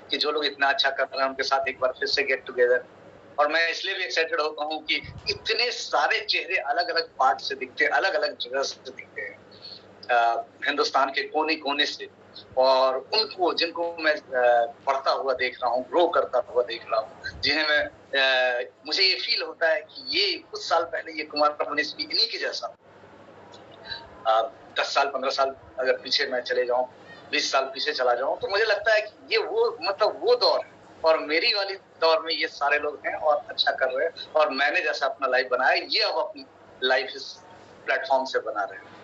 कि जो लोग इतना अच्छा कर रहे हैं उनके साथ एक बार फिर से गेट टुगेदर। और मैं इसलिए भी एक्साइटेड होता हूँ कि इतने सारे चेहरे अलग अलग पार्ट से दिखते हैं, अलग अलग जगह से दिखते हैं, हिंदुस्तान के कोने कोने से, और उनको जिनको मैं पढ़ता हुआ देख रहा हूँ, ग्रो करता हुआ देख रहा हूँ, जिन्हें मैं मुझे ये फील होता है कि ये कुछ साल पहले ये कुमार मनीष भी इन्हीं के जैसा 10 साल 15 साल अगर पीछे मैं चले जाऊं, 20 साल पीछे चला जाऊं, तो मुझे लगता है कि ये वो दौर है, और मेरी वाली दौर में ये सारे लोग हैं और अच्छा कर रहे हैं, और मैंने जैसा अपना लाइफ बनाया ये अब अपनी लाइफ इस प्लेटफॉर्म से बना रहे हैं।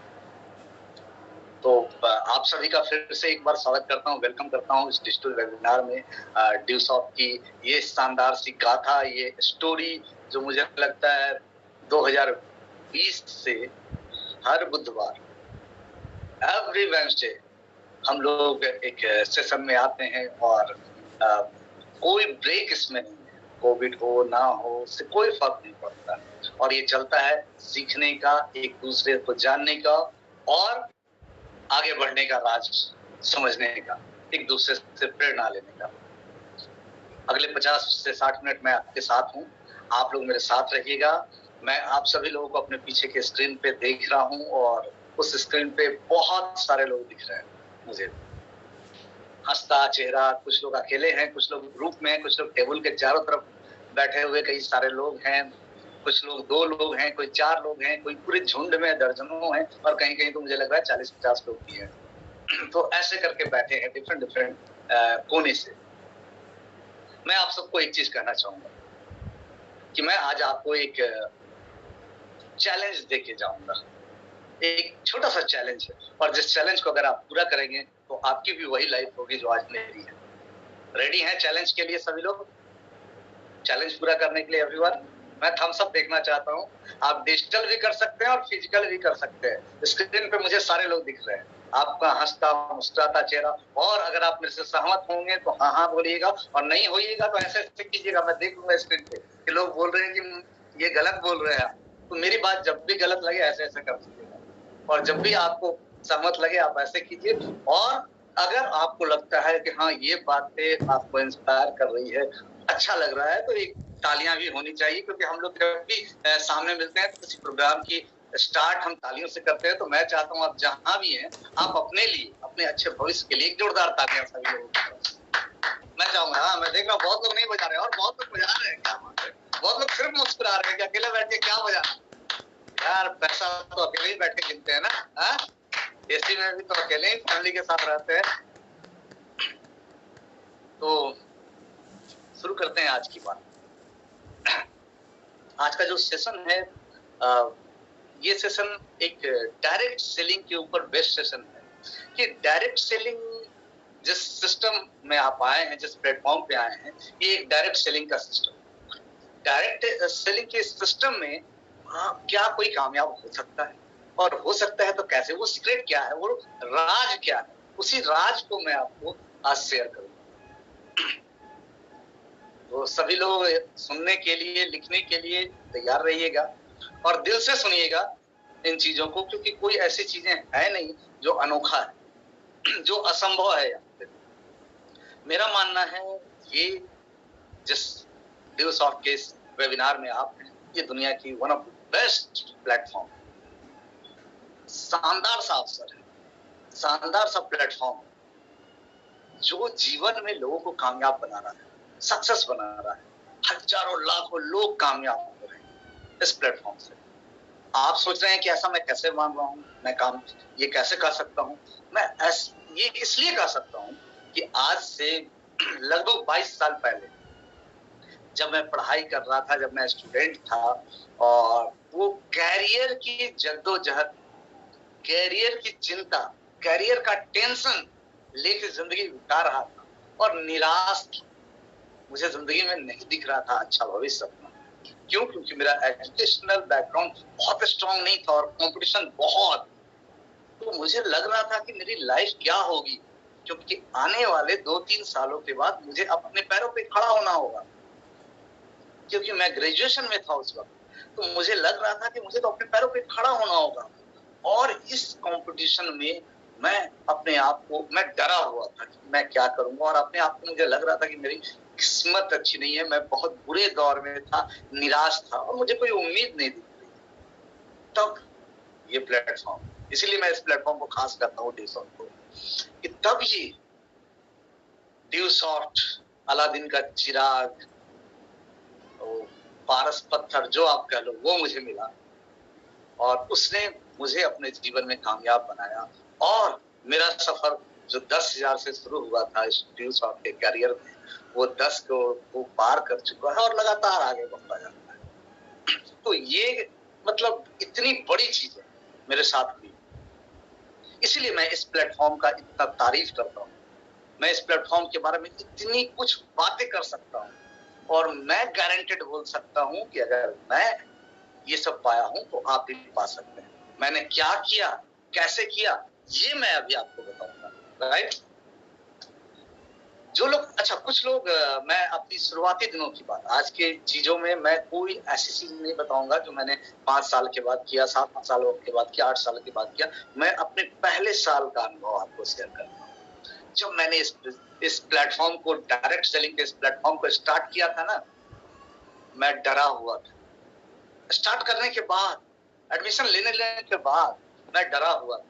तो आप सभी का फिर से एक बार स्वागत करता हूँ, वेलकम करता हूँ इस डिजिटल वेबिनार में। ड्यूसॉफ्ट की ये शानदार सी गाथा, ये स्टोरी जो मुझे लगता है 2020 से हर बुधवार एवरी वेडनेसडे हम लोग एक सेशन में आते हैं, और कोई ब्रेक इसमें नहीं है, कोविड हो ना हो उससे कोई फर्क नहीं पड़ता, और ये चलता है सीखने का, एक दूसरे को जानने का, और आगे बढ़ने का राज समझने का, एक दूसरे से प्रेरणा लेने का। अगले 50 से 60 मिनट मैं आपके साथ हूँ, आप लोग मेरे साथ रहिएगा। मैं आप सभी लोगों को अपने पीछे के स्क्रीन पे देख रहा हूँ, और उस स्क्रीन पे बहुत सारे लोग दिख रहे हैं मुझे, हंसता चेहरा। कुछ लोग अकेले हैं, कुछ लोग ग्रुप में हैं, कुछ लोग टेबल के चारों तरफ बैठे हुए कई सारे लोग हैं, कुछ लोग 2 लोग हैं, कोई 4 लोग हैं, कोई पूरे झुंड में दर्जनों हैं, और कहीं कहीं तो मुझे लग रहा है 40-50 लोग भी हैं। तो ऐसे करके बैठे हैं डिफरेंट कोने से। मैं आप सबको एक चीज कहना चाहूंगा कि मैं आज आपको एक चैलेंज देके जाऊंगा, एक छोटा सा चैलेंज है, और जिस चैलेंज को अगर आप पूरा करेंगे तो आपकी भी वही लाइफ होगी जो आज मेरी है। रेडी हैं चैलेंज के लिए सभी लोग? चैलेंज पूरा करने के लिए एवरीवन, मैं थम्स अप देखना चाहता हूँ। आप डिजिटल भी कर सकते हैं और फिजिकल भी कर सकते हैं। स्क्रीन पे मुझे सारे लोग दिख रहे हैं, आपका हंसता मुस्कुराता चेहरा, और अगर आप मेरे से सहमत होंगे तो हाँ हाँ बोलिएगा, और नहीं होइएगा तो ऐसे ऐसे कीजिएगा, मैं देख लूंगा स्क्रीन पे कि लोग बोल रहे हैं कि ये गलत बोल रहे हैं। तो मेरी बात जब भी गलत लगे ऐसे ऐसे कर दीजिएगा, और जब भी आपको सहमत लगे आप ऐसे कीजिए। और अगर आपको लगता है कि हाँ ये बातें आपको इंस्पायर कर रही है, अच्छा लग रहा है, तो एक तालियां भी होनी चाहिए, क्योंकि हम लोग जब भी सामने मिलते हैं तो किसी प्रोग्राम की स्टार्ट हम तालियों से करते हैं। तो मैं चाहता हूँ आप जहां भी हैं, आप अपने लिए, अपने अच्छे भविष्य के लिए एक जोरदार तालियां सभी लोगों को मैं चाहूंगा। हाँ, मैं देख रहा हूँ बहुत लोग नहीं बजा रहे हैं, और बहुत लोग बजा रहे हैं, क्या बात है। बहुत लोग सिर्फ मुस्कुरा रहे हैं कि अकेले बैठ के क्या बजाना यार, पैसा तो अकेले ही बैठ के गिनते हैं ना, एसी में भी तो अकेले ही फैमिली के साथ रहते हैं। तो शुरू करते हैं आज की बात। आज का जो सेशन है, ये सेशन एक डायरेक्ट सेलिंग के ऊपर बेस्ट सेशन है, कि डायरेक्ट सेलिंग जिस सिस्टम में आप आए हैं, जिस प्लेटफॉर्म पे आए हैं, ये एक डायरेक्ट सेलिंग का सिस्टम। डायरेक्ट सेलिंग के सिस्टम में क्या कोई कामयाब हो सकता है, और हो सकता है तो कैसे, वो सीक्रेट क्या है, वो राज क्या है, उसी राज को मैं आपको आज शेयर करूंगा। तो सभी लोग सुनने के लिए, लिखने के लिए तैयार रहिएगा, और दिल से सुनिएगा इन चीजों को, क्योंकि कोई ऐसी चीजें है नहीं जो अनोखा है, जो असंभव है। मेरा मानना है ये जिस ड्यूसॉफ्ट के इस वेबिनार में आप हैं, ये दुनिया की one of the best platform, शानदार सा अवसर है, शानदार सा प्लेटफॉर्म जो जीवन में लोगों को कामयाब बना रहा है, सक्सेस बना रहा है। हजारों लाखों लोग कामयाब हो रहे हैं इस प्लेटफॉर्म से। आप सोच रहे हैं कि ऐसा मैं कैसे मान रहा हूँ, मैं काम ये कैसे कर सकता हूँ? मैं ये इसलिए कर सकता हूँ कि आज से लगभग 22 साल पहले जब मैं पढ़ाई कर रहा था, जब मैं स्टूडेंट था, और वो कैरियर की जद्दोजहद, कैरियर की चिंता, कैरियर का टेंशन लेके जिंदगी बिता रहा था, और निराश था। मुझे जिंदगी में नहीं दिख रहा था अच्छा भविष्य अपना। क्यों? क्योंकि मेरा एजुकेशनल बैकग्राउंड बहुत स्ट्रांग नहीं था, और कंपटीशन बहुत। तो मुझे लग रहा था कि मेरी लाइफ क्या होगी, क्योंकि आने वाले 2-3 सालों के बाद मुझे अपने पैरों पे खड़ा होना होगा, क्योंकि मैं ग्रेजुएशन में था उस वक्त। तो मुझे लग रहा था कि मुझे तो अपने पैरों पे खड़ा होना होगा, और इस कंपटीशन में मैं अपने आप को, मैं डरा हुआ था कि मैं क्या करूंगा, और अपने आप को मुझे लग रहा था कि मेरी किस्मत अच्छी नहीं है, मैं बहुत बुरे दौर में था, निराश था और मुझे कोई उम्मीद नहीं दिख रही। तब ये प्लेटफॉर्म, इसीलिए मैं इस प्लेटफॉर्म को खास करता हूँ ड्यू शॉर्ट को, कि तब ये ड्यू शॉर्ट, अलादीन का चिराग, पारस पत्थर जो आप कह लो, वो मुझे मिला और उसने मुझे अपने जीवन में कामयाब बनाया। और मेरा सफर जो 10,000 से शुरू हुआ था इस ड्यू शॉर्ट के करियर में, वो 10 को वो पार कर चुका है और लगातार आगे बढ़ता जाता है। तो ये मतलब इतनी बड़ी चीज है मेरे साथ हुई, इसलिए मैं इस प्लेटफॉर्म का इतना तारीफ करता हूँ। मैं इस प्लेटफॉर्म के बारे में इतनी कुछ बातें कर सकता हूँ और मैं गारंटेड बोल सकता हूँ कि अगर मैं ये सब पाया हूँ तो आप भी पा सकते हैं। मैंने क्या किया, कैसे किया, ये मैं अभी आपको बताऊंगा, राइट। जो लोग, अच्छा कुछ लोग, मैं अपनी शुरुआती दिनों की बात, आज के चीजों में मैं कोई ऐसी चीज नहीं बताऊंगा जो मैंने 5 साल के बाद किया, 7 साल के बाद किया, 8 साल के बाद किया। मैं अपने पहले साल का अनुभव आपको शेयर करता हूँ। जब मैंने इस प्लेटफॉर्म को, डायरेक्ट सेलिंग के इस प्लेटफॉर्म को स्टार्ट किया था ना, मैं डरा हुआ था। स्टार्ट करने के बाद, एडमिशन लेने के बाद मैं डरा हुआ था।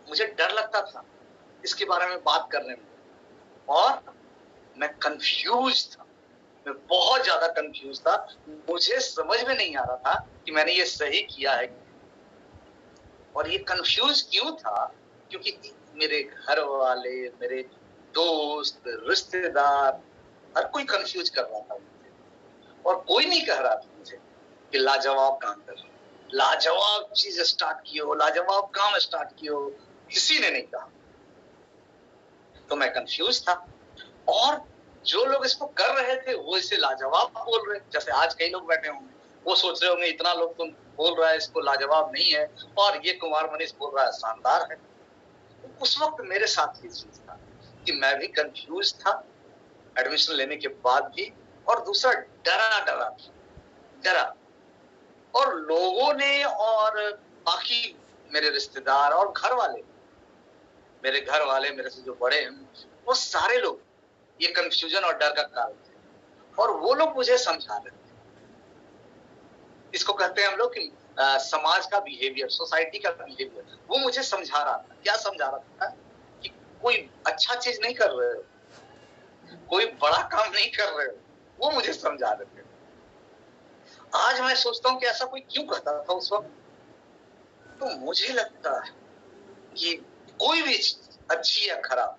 मुझे डर लगता था इसके बारे में बात करने में, और मैं कंफ्यूज था, मैं बहुत ज्यादा कंफ्यूज था। मुझे समझ में नहीं आ रहा था कि मैंने ये सही किया है। और ये कंफ्यूज क्यों था? क्योंकि मेरे घर वाले, मेरे दोस्त, रिश्तेदार, हर कोई कंफ्यूज कर रहा था मुझे, और कोई नहीं कह रहा था मुझे कि लाजवाब काम कर रहे हो, लाजवाब चीज स्टार्ट किए, लाजवाब काम स्टार्ट किए, किसी ने नहीं कहा। तो मैं कंफ्यूज था, और जो लोग इसको कर रहे थे वो इसे लाजवाब बोल रहे, जैसे आज कई लोग बैठे होंगे, वो सोच रहे होंगे इतना लोग तुम बोल रहा है इसको लाजवाब नहीं है, और ये कुमार मनीष बोल रहा है शानदार है। तो उस वक्त मेरे साथ ये चीज था कि मैं भी कंफ्यूज था एडमिशन लेने के बाद भी, और दूसरा डरा। और लोगों ने, और बाकी मेरे रिश्तेदार और घर वाले, मेरे से जो बड़े हैं, वो सारे लोग ये कंफ्यूजन और डर का कारण थे, और वो लोग मुझे समझा रहे थे। इसको कहते हैं हम लोग कि समाज का बिहेवियर, सोसाइटी का बिहेवियर। वो मुझे समझा रहा था। क्या समझा रहा था? कि कोई अच्छा चीज नहीं कर रहे हो, कोई बड़ा काम नहीं कर रहे हो, वो मुझे समझा रहे थे। आज मैं सोचता हूँ कि ऐसा कोई क्यों कहता था उस वक्त। तो मुझे लगता है कि कोई भी चीज अच्छी या खराब,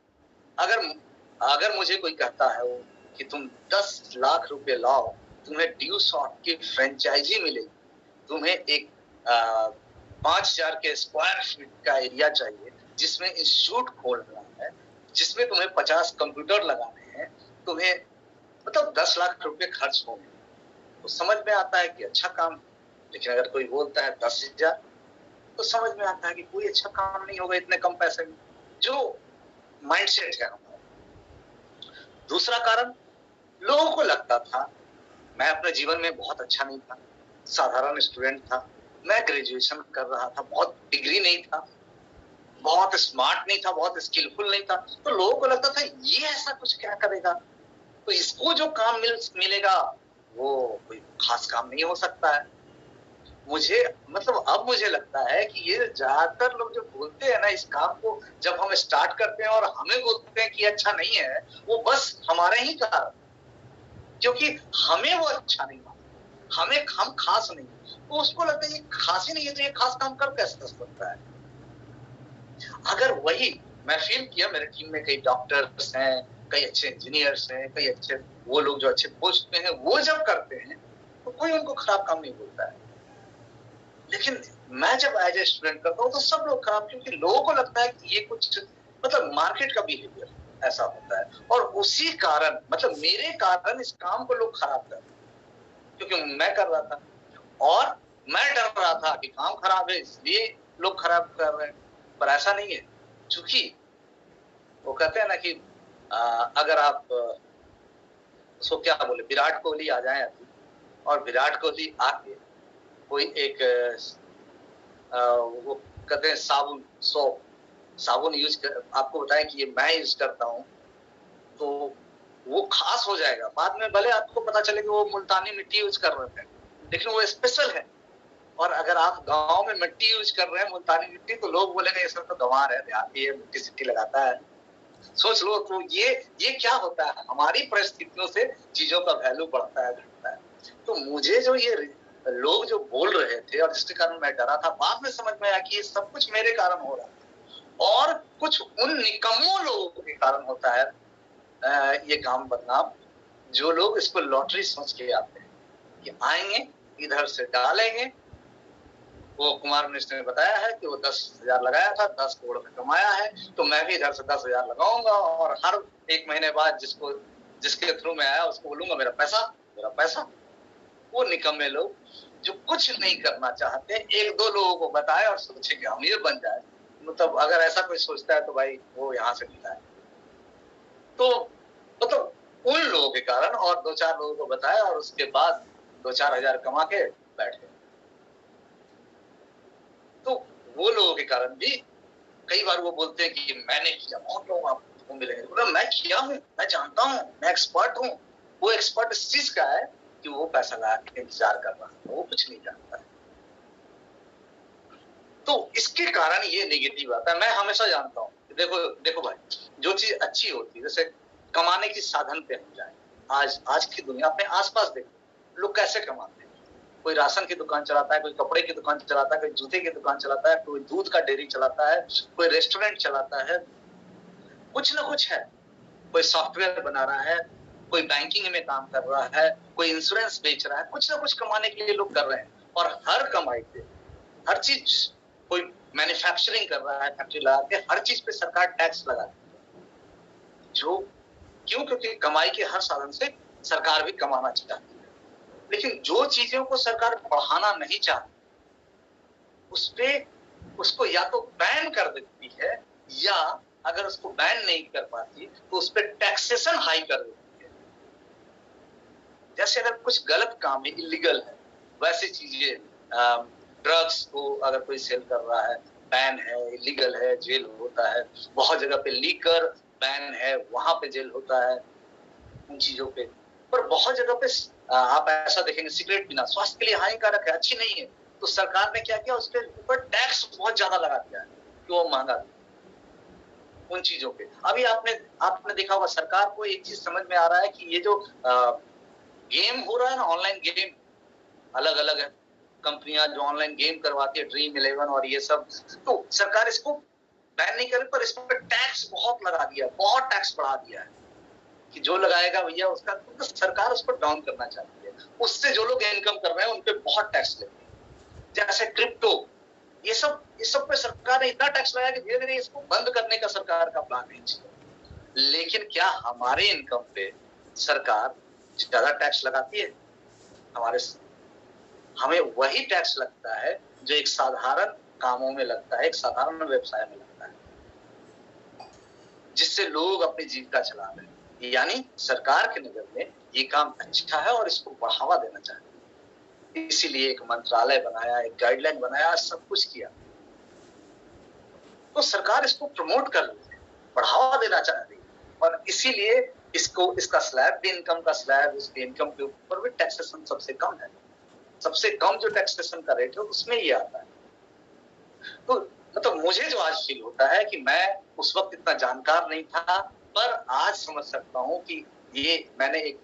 अगर मुझे कोई कहता है वो कि तुम 10 लाख रुपए लाओ, तुम्हें ड्यू शॉर्ट की फ्रेंचाइजी मिलेगी, तुम्हें एक 5,000 के स्क्वायर फीट का एरिया चाहिए जिसमें इंस्टीट्यूट खोलना है, जिसमें तुम्हें 50 कंप्यूटर लगाने हैं, तुम्हें मतलब 10 लाख रुपए खर्च होंगे, तो समझ में आता है कि अच्छा काम। लेकिन अगर कोई बोलता है 10,000, तो समझ में आता है कि कोई अच्छा काम नहीं होगा इतने कम पैसे में। जो माइंडसेट है हमारा। दूसरा कारण, लोगों को लगता था मैं अपने जीवन में बहुत अच्छा नहीं था, साधारण स्टूडेंट था, मैं ग्रेजुएशन कर रहा था, बहुत डिग्री नहीं था, बहुत स्मार्ट नहीं था, बहुत स्किलफुल नहीं था। तो लोगों को लगता था ये ऐसा कुछ क्या करेगा, तो इसको जो काम मिलेगा वो कोई खास काम नहीं हो सकता है। मुझे मतलब अब मुझे लगता है कि ये ज्यादातर लोग जो बोलते हैं ना इस काम को, जब हम स्टार्ट करते हैं और हमें बोलते हैं कि अच्छा नहीं है, वो बस हमारे ही कारण, क्योंकि हमें वो अच्छा नहीं मानते, हम खास नहीं, तो उसको लगता है ये खास ही नहीं है तो ये खास काम कर कैसे सकता है। अगर वही मैं फील किया, मेरे टीम में कई डॉक्टर्स हैं, कई अच्छे इंजीनियर्स हैं, कई अच्छे वो लोग जो अच्छे पोस्ट पे हैं, वो जब करते हैं तो कोई उनको खराब काम नहीं बोलता है। लेकिन मैं जब एज ए स्टूडेंट करता हूँ तो सब लोग खराब, क्योंकि लोगों को लगता है कि ये कुछ मतलब मार्केट का बिहेवियर ऐसा होता है, और उसी कारण मतलब मेरे कारण इस काम को लोग खराब कर रहे हैं, क्योंकि मैं कर रहा था और मैं डर रहा था कि काम खराब है इसलिए लोग खराब कर रहे हैं। पर ऐसा नहीं है, चूंकि वो कहते हैं ना कि अगर आप उसको क्या बोले, विराट कोहली आ जाए अभी, और विराट कोहली आके कोई एक वो कहते हैं साबुन, सोप, साबुन यूज कर, आपको बताएं कि ये मैं यूज करता हूँ तो वो खास हो जाएगा। बाद में भले आपको पता चले कि वो मुल्तानी मिट्टी यूज कर रहे थे, लेकिन वो स्पेशल है। और अगर आप गांव में मिट्टी यूज कर रहे हैं, मुल्तानी मिट्टी, तो लोग बोलेंगे ये सब तो गंवार है, देहाती है, मिट्टी सिट्टी लगाता है। सोच लो तो ये क्या होता है, हमारी परिस्थितियों से चीजों का वैल्यू बढ़ता है, घटता है। तो मुझे जो ये लोग जो बोल रहे थे और जिसके कारण मैं डरा था, बाद में समझ में आया कि ये सब कुछ मेरे कारण हो रहा है और कुछ उन निकम्मों लोगों के कारण होता है ये काम बदनाम, जो लोग इसको लॉटरी सोच के आते हैं कि आएंगे इधर से डालेंगे। वो कुमार मिनिस्टर ने बताया है कि वो 10,000 लगाया था, 10 करोड़ में कमाया है, तो मैं भी इधर से 10,000 लगाऊंगा और हर एक महीने बाद जिसके थ्रू में आया उसको बोलूंगा मेरा पैसा, मेरा पैसा। वो निकम्मे लोग जो कुछ नहीं करना चाहते, एक दो लोगों को बताए और सोचे कि हम ये बन जाए, मतलब अगर ऐसा कोई सोचता है तो भाई वो यहाँ से मिला है। तो मतलब उन लोगों के कारण और 2-4 लोगों को बताया और उसके बाद 2-4 हजार कमा के बैठ गए। तो वो लोगों के कारण भी कई बार वो बोलते हैं कि मैंने किया, बहुत लोग आपको मिलेंगे, मतलब मैं किया हूँ, मैं जानता हूँ, मैं एक्सपर्ट हूँ। वो एक्सपर्ट इस चीज का है कि वो पैसा लगा के इंतजार कर रहा है, वो कुछ नहीं जानता है। तो इसके कारण ये नेगेटिव आता है। मैं हमेशा जानता हूँ, देखो भाई, जो चीज अच्छी होती है, जैसे कमाने की साधन पे हम जाए, आज की दुनिया अपने आसपास देखो लोग कैसे कमाते हैं। कोई राशन की दुकान चलाता है, कोई कपड़े की दुकान चलाता है, कोई जूते की दुकान चलाता है, कोई दूध का डेयरी चलाता है, कोई रेस्टोरेंट चलाता है, कुछ ना कुछ है। कोई सॉफ्टवेयर बना रहा है, कोई बैंकिंग में काम कर रहा है, कोई इंश्योरेंस बेच रहा है, कुछ ना कुछ कमाने के लिए लोग कर रहे हैं। और हर कमाई पे, हर चीज, कोई मैन्युफैक्चरिंग कर रहा है, फैक्ट्री लगा के, हर चीज पे सरकार टैक्स लगाती है। जो क्यों? क्योंकि कमाई के हर साधन से सरकार भी कमाना चाहती है। लेकिन जो चीजों को सरकार बढ़ाना नहीं चाहती, उसको या तो बैन कर देती है, या अगर उसको बैन नहीं कर पाती तो उस पर टैक्सेशन हाई कर देती है। जैसे अगर कुछ गलत काम है, इलीगल है, वैसी चीजें, ड्रग्स को अगर कोई सेल कर रहा है, बैन है, इलीगल है, जेल होता है। बहुत जगह पे लीकर बैन है, वहां पे जेल होता है उन चीजों पे। पर बहुत जगह पे आप ऐसा देखेंगे, सिगरेट पीना स्वास्थ्य के लिए हानिकारक है, अच्छी नहीं है, तो सरकार ने क्या किया, उसके ऊपर टैक्स बहुत ज्यादा लगा दिया है कि वो महंगा उन चीजों पे। अभी आपने देखा होगा, सरकार को एक चीज समझ में आ रहा है कि ये जो गेम हो रहा है ना, ऑनलाइन गेम, अलग अलग है कंपनियां जो ऑनलाइन गेम करवाती है, ड्रीम 11 और ये सब, तो सरकार इसको बैन नहीं करे, पर इस पर टैक्स बहुत लगा दिया, बहुत टैक्स बढ़ा दिया है कि जो लगाएगा भैया उसका, तो सरकार उसको डाउन करना चाहती है। उससे जो लोग इनकम कर रहे हैं उन पे बहुत टैक्स लेती है। जैसे क्रिप्टो, ये सब पे सरकार ने इतना टैक्स लगाया कि धीरे धीरे इसको बंद करने का सरकार का प्लान है। लेकिन क्या हमारे इनकम पे सरकार ज्यादा टैक्स लगाती है? हमें वही टैक्स लगता है जो एक साधारण कामों में लगता है, एक साधारण व्यवसाय में लगता है, जिससे लोग अपनी जीविका चला रहे हैं। यानी सरकार के नजर में ये काम अच्छा है और इसको बढ़ावा देना चाहती है, इसीलिए एक मंत्रालय बनाया, एक गाइडलाइन बनाया, सब कुछ किया। तो सरकार इसको प्रमोट कर रही है, बढ़ावा देना चाह रही है, और इसीलिए इसका स्लैब भी, इनकम का स्लैब, उसके इनकम के ऊपर भी टैक्सेशन सबसे कम है। सबसे कम जो टैक्सेशन का रेट है उसमें ये आता है। तो मतलब मुझे जो आज फील होता है कि मैं उस वक्त इतना जानकार नहीं था, पर आज समझ सकता हूँ कि ये मैंने एक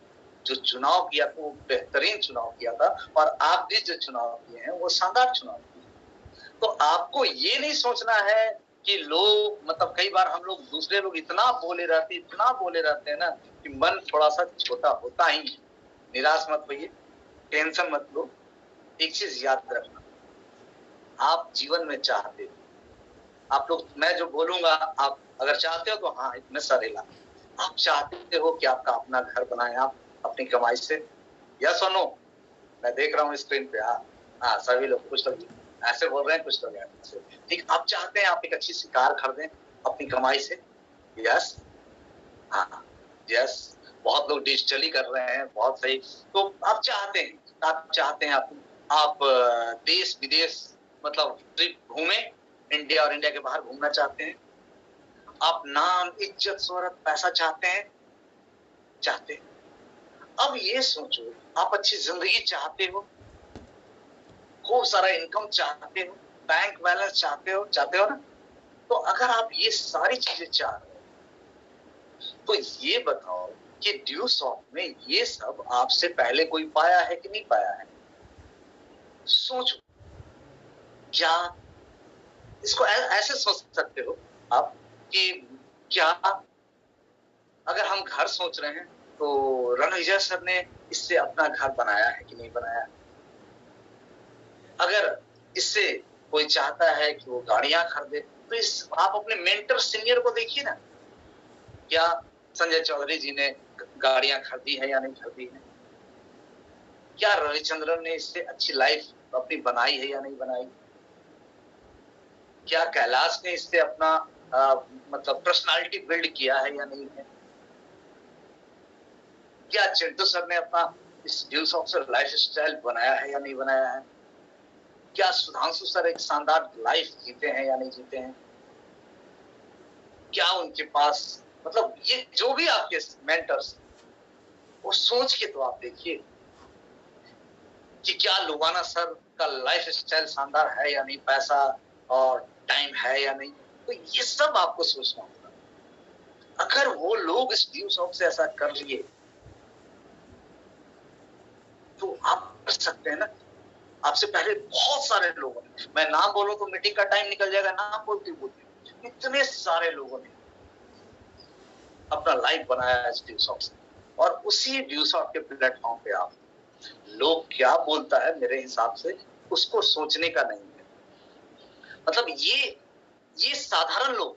जो चुनाव किया था वो बेहतरीन चुनाव किया था, और आप भी जो चुनाव किए हैं वो शानदार चुनाव किए। तो आपको ये नहीं सोचना है कि लोग, मतलब कई बार हम लोग, दूसरे लोग इतना बोले रहते हैं ना कि मन थोड़ा सा छोटा होता ही है। निराश मत होइए, टेंशन मत लो। एक चीज याद रखना, आप जीवन में चाहते हो, आप लोग, मैं जो बोलूंगा आप अगर चाहते हो तो हाँ इसमें सर हिला। आप चाहते हो कि आपका अपना घर बनाए आप अपनी कमाई से, यस और नो? मैं देख रहा हूँ स्क्रीन पे, हाँ सभी लोग, कुछ लोग ऐसे बोल रहे हैं, कुछ लोग ऐसे। ठीक, आप चाहते हैं आप एक अच्छी सी कार खरीदें अपनी कमाई से, यस, हाँ यस। बहुत लोग डिजिटली कर रहे हैं, बहुत सही। तो आप चाहते हैं आप देश विदेश मतलब ट्रिप घूमें, इंडिया और इंडिया के बाहर घूमना चाहते हैं? आप नाम, इज्जत, शोहरत, पैसा चाहते हैं? चाहते हैं। अब ये सोचो, आप अच्छी जिंदगी चाहते हो, खूब सारा इनकम चाहते हो, बैंक बैलेंस चाहते हो ना? तो अगर आप ये सारी चीजें चाह रहे हो, तो ये बताओ कि ड्यू सॉफ्ट में ये सब आपसे पहले कोई पाया है कि नहीं पाया है? सोचो, क्या इसको ऐसे सोच सकते हो आप कि क्या अगर हम घर सोच रहे हैं तो रणविजय सर ने इससे अपना घर बनाया है कि नहीं बनाया? अगर इससे कोई चाहता है कि वो गाड़ियां खरीदे, तो इस आप अपने मेंटर सीनियर को देखिए ना, क्या संजय चौधरी जी ने गाड़ियां खरीदी है या नहीं खरीदी है? क्या रविचंद्रन ने इससे अच्छी लाइफ अपनी बनाई है या नहीं बनाई? क्या कैलाश ने इससे अपना मतलब पर्सनालिटी बिल्ड किया है या नहीं है? क्या चिंटू सर ने अपना इस ड्यू सॉफ्ट से लाइफ स्टाइल बनाया है या नहीं बनाया है? क्या सुधांशु सर एक शानदार लाइफ जीते हैं या नहीं जीते हैं? क्या उनके पास, मतलब ये जो भी आपके मेंटर्स, वो सोच के तो आप देखिए कि क्या लुबाना सर का लाइफ स्टाइल शानदार है या नहीं, पैसा और टाइम है या नहीं। तो ये सब आपको सोचना होगा। अगर वो लोग इस ड्यू सॉफ्ट से ऐसा कर लिए तो आप कर सकते हैं ना। आपसे पहले बहुत सारे लोगों ने, मैं नाम बोलूं तो मीटिंग का टाइम निकल जाएगा, नाम बोलते बोलते इतने सारे लोगों ने अपना लाइफ बनाया इस ड्यू सॉफ्ट से। और उसी ड्यू सॉफ्ट के प्लेटफॉर्म पे आप, लोग क्या बोलता है मेरे हिसाब से उसको सोचने का नहीं है। मतलब ये साधारण लोग,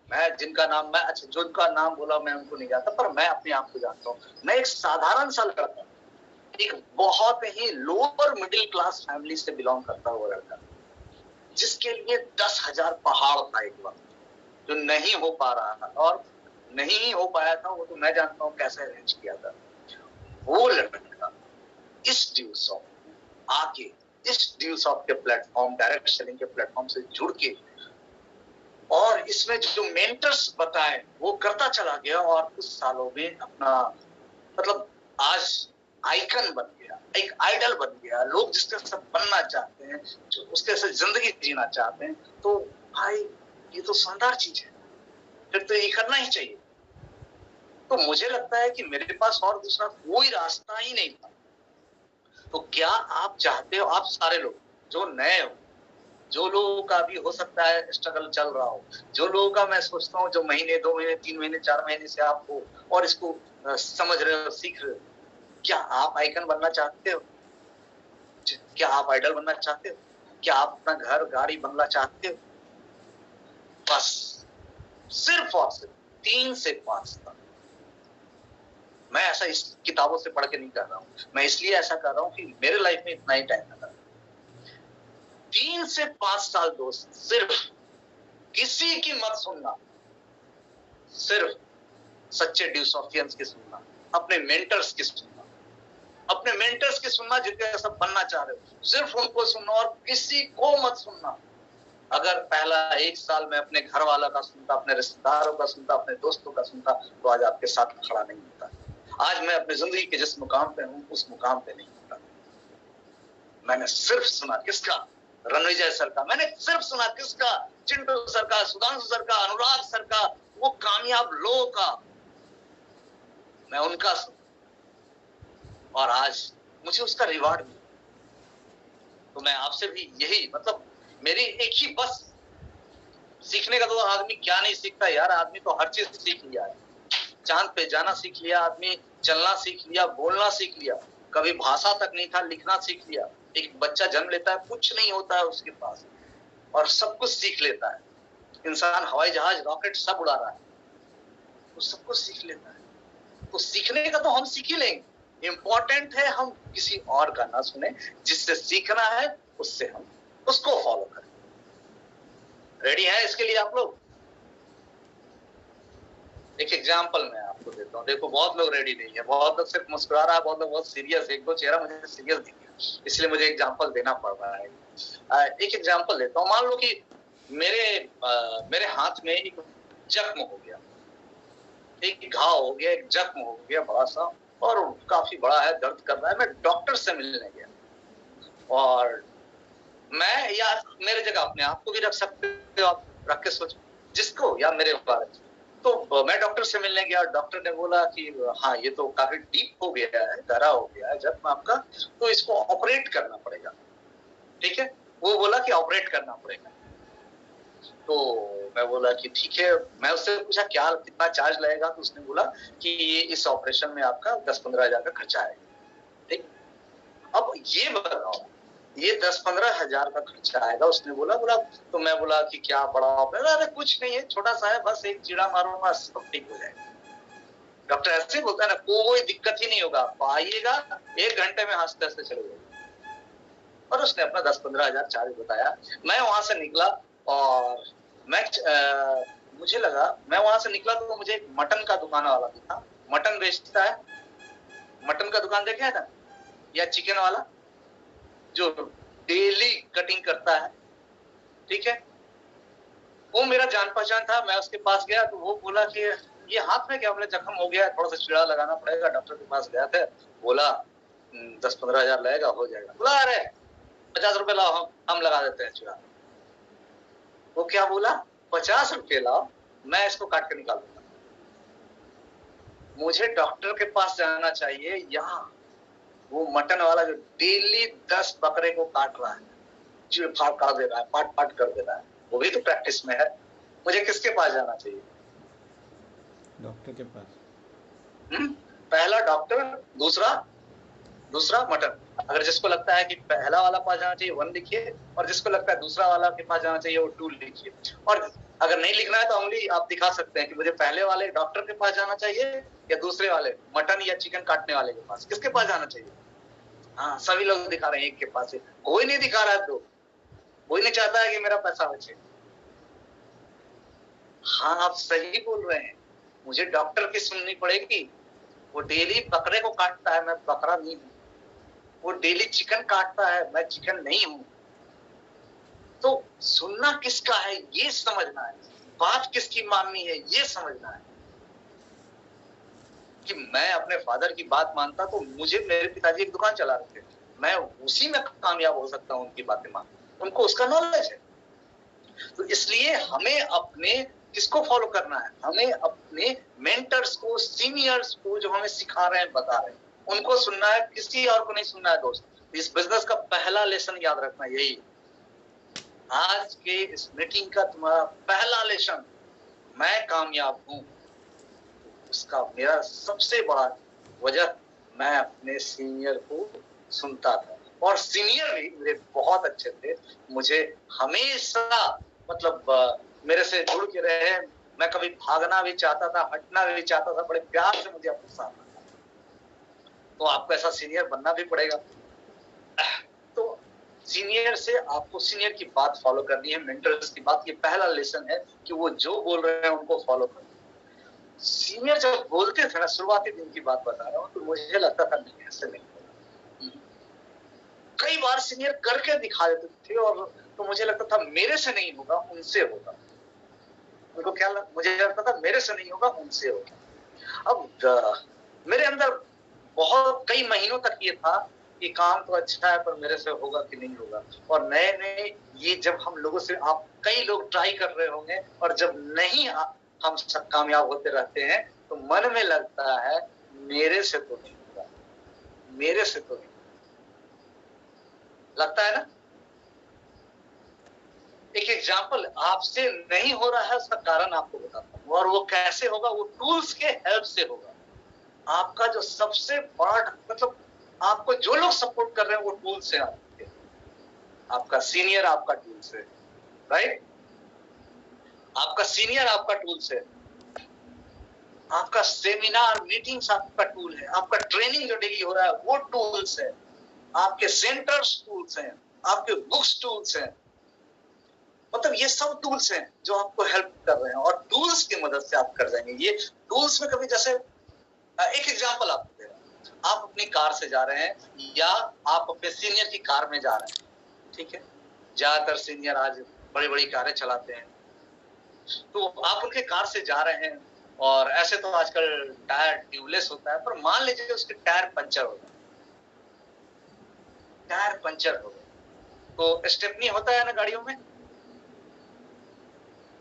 मैं जिनका नाम बोला मैं उनको नहीं जानता, पर मैं अपने आप को जानता हूँ। मैं एक साधारण सा लड़का, एक बहुत ही लोअर मिडिल क्लास फैमिली से बिलोंग करता हुआ लड़का, जिसके लिए 10,000 पहाड़ था एक वक्त, जो नहीं हो पा रहा था, और नहीं हो पाया था वो तो मैं जानता हूँ कैसे अरेंज किया था। वो लड़का इस ड्यू सॉफ्ट आके, इस ड्यू सॉफ्ट के प्लेटफॉर्म, डायरेक्ट सेलिंग के प्लेटफॉर्म से जुड़ के, और इसमें जो मेंटर्स बताए वो करता चला गया, और कुछ सालों में अपना, मतलब आज आइकन बन गया, एक आइडल बन गया। लोग जिसके सब बनना चाहते हैं, जो उसके से जिंदगी जीना चाहते हैं। तो भाई ये तो शानदार चीज है, फिर तो ये करना ही चाहिए। तो मुझे लगता है कि मेरे पास और दूसरा कोई रास्ता ही नहीं था। तो क्या आप चाहते हो, आप सारे लोग जो नए हो, जो लोगों का भी हो सकता है स्ट्रगल चल रहा हो, जो लोगों का मैं सोचता हूँ जो महीने, 2 महीने, 3 महीने, 4 महीने से आप हो और इसको समझ रहे हो, सीख रहे हो, क्या आप आइकन बनना चाहते हो? क्या आप आइडल बनना चाहते हो? क्या आप अपना घर, गाड़ी, बंगला चाहते हो? बस सिर्फ और सिर्फ 3 से 5 साल। मैं ऐसा इस किताबों से पढ़ के नहीं कर रहा हूँ, मैं इसलिए ऐसा कर रहा हूँ कि मेरे लाइफ में इतना ही टाइम लगा। 3 से 5 साल दोस्त, सिर्फ किसी की मत सुनना, सिर्फ सच्चे ड्यू सॉफ्टियंस की सुनना, अपने मेंटर्स की सुनना, अपने मेंटर्स की सुनना जिनके सब बनना चाह रहे हो, सिर्फ उनको सुनना और किसी को मत सुनना। अगर पहला 1 साल में अपने घर वाला का सुनता, अपने रिश्तेदारों का सुनता, अपने दोस्तों का सुनता, तो आज आपके साथ खड़ा नहीं होता। आज मैं अपनी जिंदगी के जिस मुकाम पे हूँ उस मुकाम पे नहीं होता। मैंने सिर्फ सुना किसका? रणविजय सर का। मैंने सिर्फ सुना किसका? चिंटू सर का, सुधांशु सर का, अनुराग सर का, वो कामयाब लोगों का। मैं उनका सुना और आज मुझे उसका रिवार्ड मिला। तो मैं आपसे भी यही, मतलब मेरी एक ही बस, सीखने का तो आदमी क्या नहीं सीखता यार, आदमी तो हर चीज सीख लिया है। चांद पे जाना सीख लिया आदमी, चलना सीख लिया, बोलना सीख लिया, कभी भाषा तक नहीं था, लिखना सीख लिया। एक बच्चा जन्म लेता है, कुछ नहीं होता है उसके पास, और सब कुछ सीख लेता है। इंसान हवाई जहाज, रॉकेट सब उड़ा रहा है, तो सब कुछ सीख लेता है। तो सीखने का तो हम सीख ही लेंगे। इंपॉर्टेंट है हम किसी और का ना सुने, जिससे सीखना है उससे हम उसको फॉलो करें। रेडी है इसके लिए आप लोग? एक एग्जाम्पल मैं आपको देता हूँ। देखो बहुत लोग रेडी नहीं है, बहुत लोग सिर्फ मुस्कुरा रहा है, बहुत लोग बहुत सीरियस। एक दो चेहरा मुझे सीरियस दिख गया, इसलिए मुझे एग्जाम्पल देना पड़ रहा है। एक एग्जाम्पल देता हूँ। मान लो कि मेरे हाथ में एक जख्म हो गया, एक घाव हो गया, एक जख्म हो गया बड़ा सा, और काफी बड़ा है, दर्द कर रहा है। मैं डॉक्टर से मिलने गया, और मैं या मेरे जगह अपने आप को भी रख सकते हो आप, रख के सोचो जिसको, या मेरे बारे में। तो मैं डॉक्टर से मिलने गया, डॉक्टर ने बोला कि हाँ ये तो काफी डीप हो गया है, गहरा हो गया है जख्म आपका, तो इसको ऑपरेट करना पड़ेगा। ठीक है, वो बोला कि ऑपरेट करना पड़ेगा। तो मैं बोला कि ठीक है। मैं उससे पूछा क्या कितना चार्ज लगेगा, तो उसने बोला कि इस ऑपरेशन में आपका 10-15 हजार का खर्चा आएगा। ठीक, अब ये बताओ, ये 10-15 हजार का खर्चा आएगा, उसने बोला। तो मैं बोला कि क्या बड़ा ऑपरेशन? अरे कुछ नहीं है, छोटा सा है, बस एक चीड़ा मारूंगा सब ठीक हो जाएगा। डॉक्टर ऐसे बोलता है ना, कोई दिक्कत ही नहीं होगा, आइएगा 1 घंटे में हंसते हंसते चले जाएगा। और उसने अपना 10-15 हजार चार्ज बताया। मैं वहां से निकला, और मुझे लगा, मैं वहां से निकला तो मुझे एक मटन का दुकान वाला दिखा, मटन बेचता है, मटन का दुकान देखे है ना, या चिकन वाला जो डेली कटिंग करता है। ठीक है, वो मेरा जान पहचान था। मैं उसके पास गया तो वो बोला कि ये हाथ में क्या, बोले जख्म हो गया है, थोड़ा सा चीड़ा लगाना पड़ेगा। डॉक्टर के पास गया था, बोला 10-15 हजार लगेगा, हो जाएगा। बोला अरे 50 रुपए लाओ, हम लगा देते हैं चीड़ा। वो क्या बोला, 50 रुपए लाओ, मैं इसको काट के निकाल दूंगा। मुझे डॉक्टर के पास जाना चाहिए, यहाँ वो मटन वाला जो डेली 10 बकरे को काट रहा है, चीड़-फाड़ कर दे रहा है, पाट कर दे रहा है, वो भी तो प्रैक्टिस में है। मुझे किसके पास जाना चाहिए? डॉक्टर के पास। पहला डॉक्टर, दूसरा मटन। अगर जिसको लगता है कि पहला वाला पास जाना चाहिए 1 लिखिए, और जिसको लगता है दूसरा वाला के पास जाना चाहिए वो 2 लिखिए। और अगर नहीं लिखना है तो उंगली आप दिखा सकते हैं कि मुझे पहले वाले डॉक्टर के पास जाना चाहिए या दूसरे वाले मटन या चिकन काटने वाले के पास, किसके पास जाना चाहिए? हाँ, सभी लोग दिखा रहे हैं एक के पास, कोई नहीं दिखा रहा है, तो कोई नहीं चाहता है कि मेरा पैसा बचे। हाँ, आप सही बोल रहे हैं, मुझे डॉक्टर की सुननी पड़ेगी। वो डेली बकरे को काटता है, मैं बकरा नहीं हूं। वो डेली चिकन काटता है, मैं चिकन नहीं हूं। तो सुनना किसका है ये समझना है, बात किसकी माननी है ये समझना है। कि मैं अपने फादर की बात मानता तो मुझे, मेरे पिताजी एक दुकान चला रहे थे, मैं उसी में कामयाब हो सकता हूं उनकी बातें मान, उनको उसका नॉलेज है। तो इसलिए हमें अपने किसको फॉलो करना है, हमें अपने मेंटर्स को, सीनियर्स को, जो हमें सिखा रहे हैं, बता रहे हैं, उनको सुनना है, किसी और को नहीं सुनना है। दोस्त, इस बिजनेस का पहला लेसन याद रखना यही है। आज के इस मीटिंग का तुम्हारा पहला लेसन, मैं कामयाब हूं, उसका मेरा सबसे बड़ा वजह, मैं अपने सीनियर को सुनता था, और सीनियर भी मेरे बहुत अच्छे थे, मुझे हमेशा मतलब मेरे से जुड़ के रहे। मैं कभी भागना भी चाहता था, हटना भी चाहता था, बड़े प्यार से मुझे अपने साथ रखा। तो आपको ऐसा सीनियर बनना भी पड़ेगा। तो सीनियर से आपको सीनियर की बात फॉलो करनी है, मेंटर्स की बात। ये पहला लेसन है कि वो जो बोल रहे हैं उनको फॉलो करना। सीनियर जब बोलते थे ना, शुरुआती दिन की बात बता रहा हूँ, तो मुझे लगता था नहीं, ऐसे नहीं होगा। कई बार सीनियर करके दिखा देते थे, और तो मुझे लगता था मेरे से नहीं होगा, उनसे होगा। उनको क्या मुझे लगता था मेरे से नहीं होगा, उनसे होगा। अब मेरे अंदर बहुत कई महीनों तक ये था कि काम तो अच्छा है, पर मेरे से होगा कि नहीं होगा। और नए नए ये जब हम लोगों से, आप कई लोग ट्राई कर रहे होंगे, और जब नहीं हम सब कामयाब होते रहते हैं, तो मन में लगता है मेरे से तो नहीं होगा, मेरे से तो नहीं लगता है ना। एक एग्जाम्पल, आपसे नहीं हो रहा है, उसका कारण आपको बताता हूँ, और वो कैसे होगा, वो टूल्स के हेल्प से होगा। आपका जो सबसे बड़ा, मतलब आपको जो लोग सपोर्ट कर रहे हैं वो टूल्स है आपके, आपका सीनियर आपका टूल्स है, राइट? आपका सीनियर आपका टूल्स है, आपका सेमिनार मीटिंग्स आपका टूल है, आपका ट्रेनिंग जो डेली हो रहा है वो टूल्स है, आपके सेंटर्स टूल्स हैं, आपके बुक्स टूल्स हैं। मतलब ये सब टूल्स हैं जो आपको हेल्प कर रहे हैं, और टूल्स की मदद से आप कर जाएंगे। ये टूल्स में कभी, जैसे एक एग्जांपल आपको दे रहा हूं, आप अपनी कार से जा रहे हैं, या आप अपने सीनियर की कार में जा रहे हैं, ठीक है? ज्यादातर सीनियर आज बड़ी बड़ी कारें चलाते हैं, तो आप उनके कार से जा रहे हैं और ऐसे तो आजकल टायर ट्यूबलेस होता है, पर मान लीजिए उसके टायर पंचर हो गए, टायर पंचर हो गए, तो स्टेपनी होता है ना गाड़ियों में,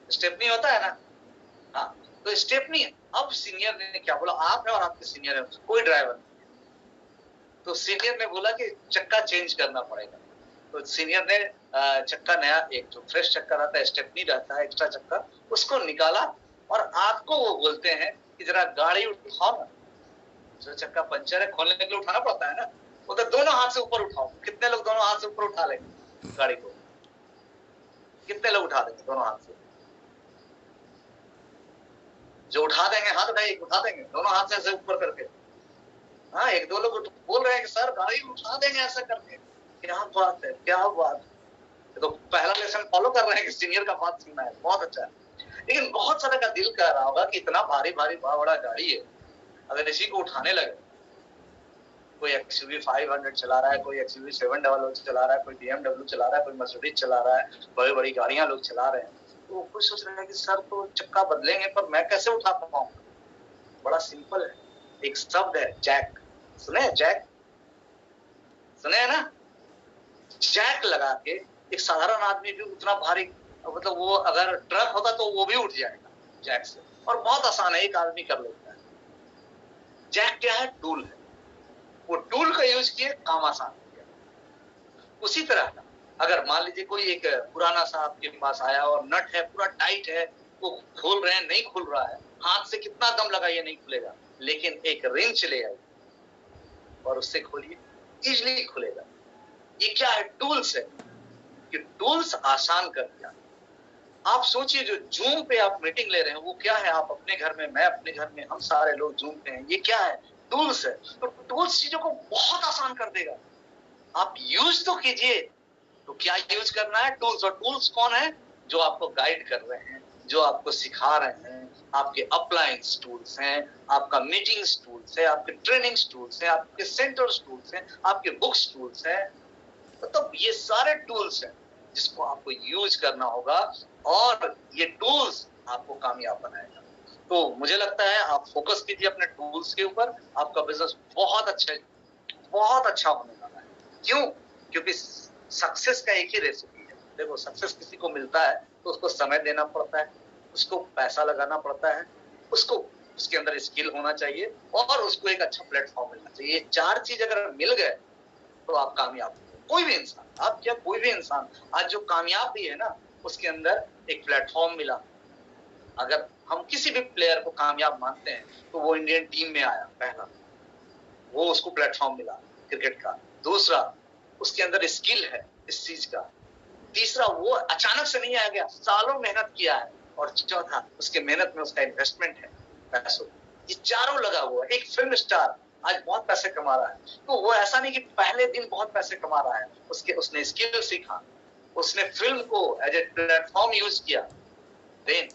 स्टेपनी होता है ना, हाँ, तो स्टेपनी। अब सीनियर ने क्या बोला, आप है और आपके सीनियर है, कोई ड्राइवर नहीं, तो सीनियर ने बोला कि चक्का चेंज करना पड़ेगा। तो सीनियर ने चक्का नया, एक जो फ्रेश चक्का रहता है, स्टेपनी रहता है, एक्स्ट्रा चक्का, उसको निकाला और आपको वो बोलते हैं कि जरा गाड़ी उठाओ ना, जो चक्का पंचर है खोलने के लिए उठाना पड़ता है ना, वो तो दोनों हाथ से ऊपर उठाओ। कितने लोग दोनों हाथ से ऊपर उठा लेंगे गाड़ी को? कितने लोग उठा देंगे दोनों हाथ से? जो उठा देंगे, हाथ उठाइए, उठा देंगे दोनों हाथ से ऐसे ऊपर करके। हाँ, एक दो लोग बोल रहे हैं कि सर गाड़ी उठा देंगे ऐसा करके। क्या बात है, क्या बात है। तो पहला लेसन फॉलो कर रहे हैं कि सीनियर का बात सुनना है, बहुत अच्छा है। लेकिन बहुत सारे का दिल कह रहा होगा कि इतना भारी भारी बड़ा गाड़ी है, अगर इसी को उठाने लगे, कोई XUV 500 चला रहा है, कोई XUV 700 चला रहा है, कोई BMW चला रहा है, कोई मर्सिडीज चला रहा है, बड़ी बड़ी गाड़ियां लोग चला रहे हैं, तो कोई सोच रहा है कि सर तो चक्का बदलेंगे, पर मैं कैसे उठा पाऊँ? बड़ा सिंपल है, एक शब्द है जैक। सुने हैं जैक? सुने हैं ना? जैक लगा के एक साधारण आदमी भी उतना भारी, मतलब वो अगर ट्रक होता तो वो भी उठ जाएगा जैक से, और बहुत आसान है, एक आदमी कर लेता है। जैक क्या है? टूल है। वो टूल का यूज किए, काम आसान हो गया। उसी तरह का अगर मान लीजिए कोई एक पुराना सा आपके पास आया और नट है पूरा टाइट है, वो खोल रहे हैं, नहीं खुल रहा है, हाथ से कितना दम लगाइए नहीं खुलेगा, लेकिन एक रिंच ले आइए और उससे खोलिए, इजीली खुलेगा। ये क्या है? टूल्स है। कि टूल्स आसान कर दिया। आप सोचिए, जो जूम पे आप मीटिंग ले रहे हैं वो क्या है? आप अपने घर में, मैं अपने घर में, हम सारे लोग जूम पे हैं, ये क्या है? टूल्स है। तो टूल्स चीजों को बहुत आसान कर देगा। आप यूज तो कीजिए। तो क्या यूज करना है? टूल्स। और टूल्स कौन है? जो आपको गाइड कर रहे हैं, जो आपको सिखा रहे हैं, आपके अपलाइंस टूल्स हैं, आपका मीटिंग्स टूल्स है, आपके ट्रेनिंग्स टूल्स हैं, आपके सेंटर्स टूल्स हैं, आपके बुक्स टूल्स हैं। मतलब ये सारे टूल्स हैं जिसको आपको यूज करना होगा, और ये टूल्स आपको कामयाब बनाएगा। तो मुझे लगता है आप फोकस कीजिए अपने टूल्स के ऊपर, आपका बिजनेस बहुत अच्छा होने वाला है। क्यों? क्योंकि सक्सेस का एक ही रेसिपी है। देखो, सक्सेस किसी को मिलता है तो उसको समय देना पड़ता है, उसको पैसा लगाना पड़ता है, उसको उसके अंदर स्किल होना चाहिए, और उसको एक अच्छा प्लेटफॉर्म मिलना चाहिए। ये चार चीज अगर मिल गए तो आप कामयाब हो। कोई भी इंसान, आप क्या, कोई भी इंसान आज जो कामयाब भी है ना, उसके अंदर एक प्लेटफॉर्म मिला। अगर हम किसी भी प्लेयर को कामयाब मानते हैं तो वो इंडियन टीम में आया, पहला वो उसको प्लेटफॉर्म मिला क्रिकेट का। दूसरा, उसके अंदर स्किल है इस चीज का। तीसरा, वो अचानक से नहीं आ गया, सालों मेहनत किया है। और चौथा, उसके मेहनत में उसका इन्वेस्टमेंट है, पैसों। ये चारों लगा हुआ है। एक फिल्म स्टार आज बहुत पैसे कमा रहा है, तो वो ऐसा नहीं कि पहले दिन बहुत पैसे कमा रहा है, उसने स्किल सीखा, उसने फिल्म को एज ए प्लेटफॉर्म यूज किया, देन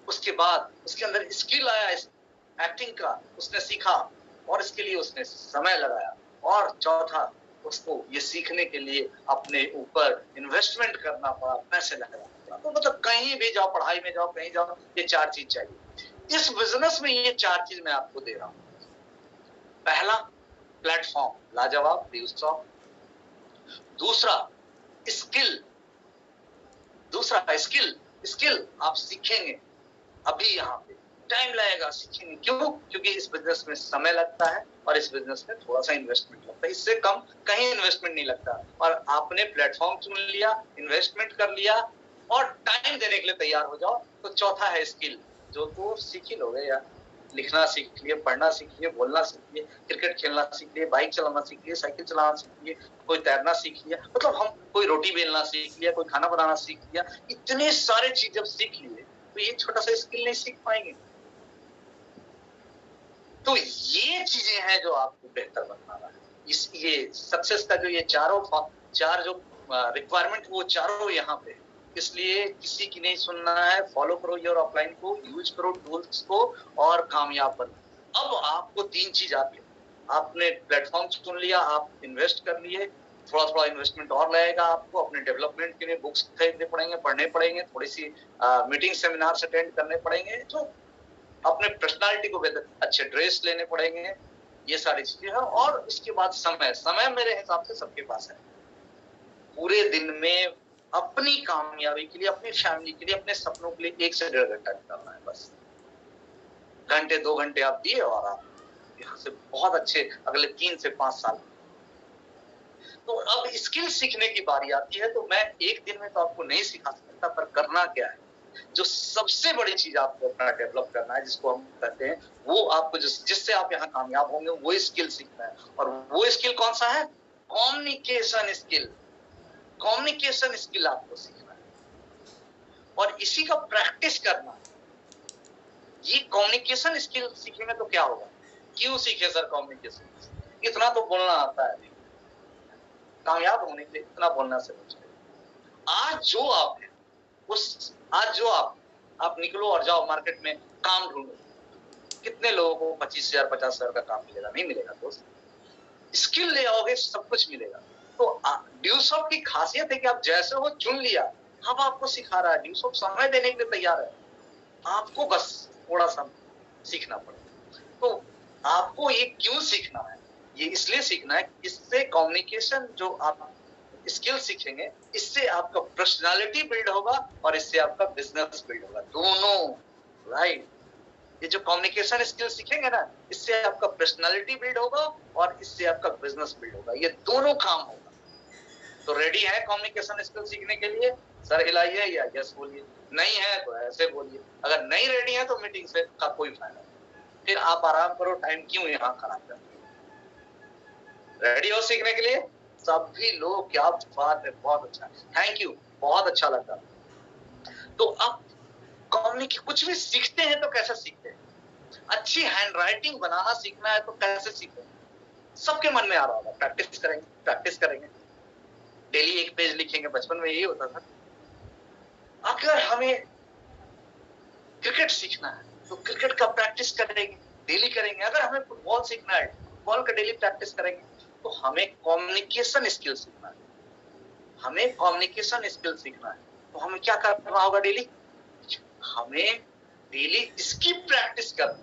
उसके बाद उसके अंदर स्किल आया एक्टिंग का, उसने सीखा, और इसके लिए उसने समय लगाया। और चौथा, उसको ये सीखने के लिए अपने ऊपर इन्वेस्टमेंट करना पड़ा, पैसे लगाना पड़ा। तो मतलब कहीं भी जाओ, पढ़ाई में जाओ, कहीं जाओ, ये चार चीज चाहिए। इस बिजनेस में ये चार चीज मैं आपको दे रहा हूं। पहला, प्लेटफॉर्म लाजवाब, बेउसौख। दूसरा, स्किल। स्किल आप सीखेंगे अभी, यहाँ पे टाइम लगेगा, सीखेंगे। क्यों? क्योंकि इस बिजनेस में समय लगता है, और इस बिजनेस में थोड़ा सा इन्वेस्टमेंट लगता है, इससे कम कहीं इन्वेस्टमेंट नहीं लगता। और आपने प्लेटफॉर्म चुन लिया, इन्वेस्टमेंट कर लिया, और टाइम देने के लिए तैयार हो जाओ। तो चौथा है स्किल, जो तो सीख ही लोगे यार। लिखना सीख लिए, पढ़ना सीख लिए, बोलना सीख लिए, क्रिकेट खेलना सीख लिए, बाइक चलाना सीख लिए, साइकिल चलाना सीख लिए, कोई तैरना सीख लिया, मतलब हम कोई रोटी बेलना सीख लिया, कोई खाना बनाना सीख लिया। इतने सारे चीज जब सीख लिए तो ये छोटा सा स्किल नहीं सीख पाएंगे। तो ये चीजें हैं जो आपको बेहतर बना रहा है। ये सक्सेस का जो ये चार जो रिक्वायरमेंट, वो चारों यहाँ पे। इसलिए किसी की नहीं सुनना है, फॉलो करो योर ऑफलाइन को, यूज करो टूल्स को, और कामयाब बनो। अब आपको तीन चीज आती है। आपने प्लेटफॉर्म चुन लिया, आप इन्वेस्ट कर लिए, थोड़ा थोड़ा इन्वेस्टमेंट और लगेगा आपको, अपने डेवलपमेंट के लिए बुक्स खरीदने पड़ेंगे, पढ़ने पड़ेंगे, थोड़ी सी मीटिंग सेमिनार्स अटेंड करने पड़ेंगे, जो अपने पर्सनालिटी को बेहतर, अच्छे ड्रेस लेने पड़ेंगे, ये सारी चीजें हैं। और इसके बाद समय मेरे हिसाब से सबके पास है। पूरे दिन में अपनी कामयाबी के लिए, अपनी फैमिली के लिए, अपने सपनों के लिए 1 से 1.5 घंटा निकालना है बस। घंटे 2 घंटे आप दिए और आप यहाँ से बहुत अच्छे अगले 3 से 5 साल। तो अब स्किल सीखने की बारी आती है। तो मैं एक दिन में तो आपको नहीं सिखा सकता, पर करना क्या है, जो सबसे बड़ी चीज आपको अपना डेवलप करना है, जिसको हम कहते हैं, वो आपको जिससे आप यहाँ कामयाब होंगे, वो स्किल सीखना है। और वो स्किल कौन सा है? Communication skill. कम्युनिकेशन स्किल आपको सीखना है और इसी का प्रैक्टिस करना है। ये कम्युनिकेशन स्किल सीखेंगे तो क्या होगा? क्यों सीखे सर कम्युनिकेशन? इतना तो बोलना आता है, कामयाब होने के लिए इतना बोलना से चाहिए। आज जो आप है, आज जो आप निकलो और जाओ मार्केट में काम ढूंढो। कितने लोगों को 25,000 50,000 का काम मिलेगा? नहीं मिलेगा दोस्त। स्किल ले आओगे सब कुछ मिलेगा। तो ड्यूसॉफ्ट की खासियत है कि आप जैसे हो चुन लिया, अब आपको सिखा रहा है। ड्यूसॉफ्ट समय देने के लिए तैयार है, आपको बस थोड़ा सा सीखना पड़ेगा। तो आपको ये क्यों सीखना है? ये इसलिए सीखना है, इससे कम्युनिकेशन जो आप स्किल सीखेंगे, इससे आपका पर्सनालिटी बिल्ड होगा और इससे आपका बिजनेस बिल्ड होगा, दोनों। राइट। ये जो कम्युनिकेशन स्किल सीखेंगे ना, इससे आपका पर्सनालिटी बिल्ड होगा और इससे आपका बिजनेस बिल्ड होगा, ये दोनों काम होगा। तो रेडी है कम्युनिकेशन स्किल सीखने के लिए? सर हिलाइए या यस बोलिए, नहीं है तो ऐसे बोलिए। अगर नहीं रेडी है तो मीटिंग से का कोई फायदा नहीं, फिर आप आराम करो, टाइम क्यों यहाँ खराब कर। रेडी हो सीखने के लिए? सभी लोग, क्या बात है, बहुत अच्छा, थैंक यू, बहुत अच्छा लगा। तो अब कुछ भी सीखते हैं तो कैसे सीखते हैं? अच्छी हैंड राइटिंग बनाना सीखना है तो कैसे सीखते हैं? सबके मन में आ रहा होगा, प्रैक्टिस करेंगे, प्रैक्टिस करेंगे, डेली 1 पेज लिखेंगे। बचपन में यही होता था। अगर हमें क्रिकेट सीखना है तो क्रिकेट का प्रैक्टिस करेंगे, डेली करेंगे। अगर हमें फुटबॉल सीखना है, फुटबॉल का डेली प्रैक्टिस करेंगे। तो हमें कम्युनिकेशन स्किल सीखना है, हमें कम्युनिकेशन स्किल सीखना है। तो हमें क्या करना होगा? डेली हमें डेली इसकी प्रैक्टिस करना।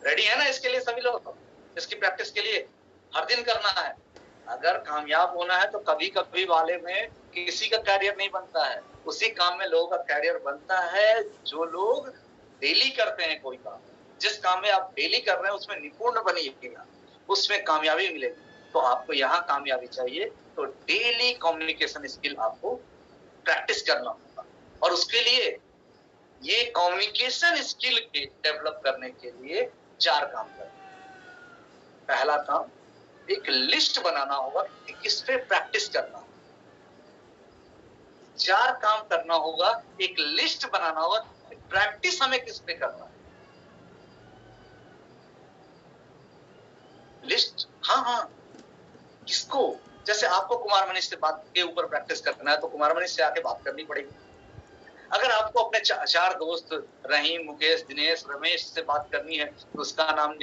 रेडी है ना इसके लिए सभी लोग? इसकी प्रैक्टिस के लिए हर दिन करना है। अगर कामयाब होना है तो कभी कभी वाले में किसी का कैरियर नहीं बनता है, उसी काम में लोगों का कैरियर बनता है जो लोग डेली करते हैं कोई काम। जिस काम में आप डेली कर रहे हैं उसमें निपुण बनिएगा, उसमें कामयाबी मिलेगी। तो आपको यहाँ कामयाबी चाहिए तो डेली कम्युनिकेशन स्किल आपको प्रैक्टिस करना होगा। और उसके लिए ये कम्युनिकेशन स्किल के डेवलप करने के लिए 4 काम करना। पहला काम, एक लिस्ट बनाना होगा कि किस पे प्रैक्टिस करना है। 4 काम करना होगा, एक लिस्ट बनाना होगा, प्रैक्टिस हमें किस पे करना है। लिस्ट, हाँ, किसको? जैसे आपको कुमार मनीष से बात के ऊपर प्रैक्टिस करना है तो कुमार मनीष से आके बात करनी पड़ेगी। अगर आपको अपने 4 दोस्त रहीम, मुकेश, दिनेश, रमेश से बात करनी है तो उसका नाम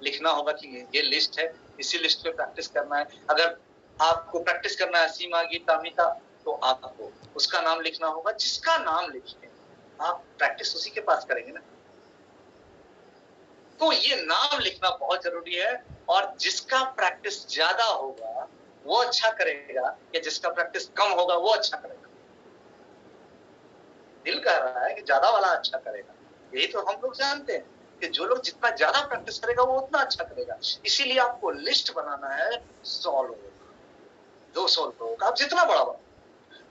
लिखना होगा कि ये लिस्ट है, इसी लिस्ट पे प्रैक्टिस करना है। अगर आपको प्रैक्टिस करना है सीमा, गीता, मीता, तो आपको उसका नाम लिखना होगा। जिसका नाम लिखें आप प्रैक्टिस उसी के पास करेंगे ना। तो ये नाम लिखना बहुत जरूरी है। और जिसका प्रैक्टिस ज्यादा होगा वो अच्छा करेगा, या जिसका प्रैक्टिस कम होगा वो अच्छा करेगा? दिल कह रहा है कि ज्यादा वाला अच्छा करेगा। यही तो हम लोग जानते हैं कि जो लोग जितना ज्यादा प्रैक्टिस करेगा वो उतना अच्छा करेगा। इसीलिए आपको लिस्ट बनाना है 100 लोगों का, 200 लोगों का, आप जितना बड़ा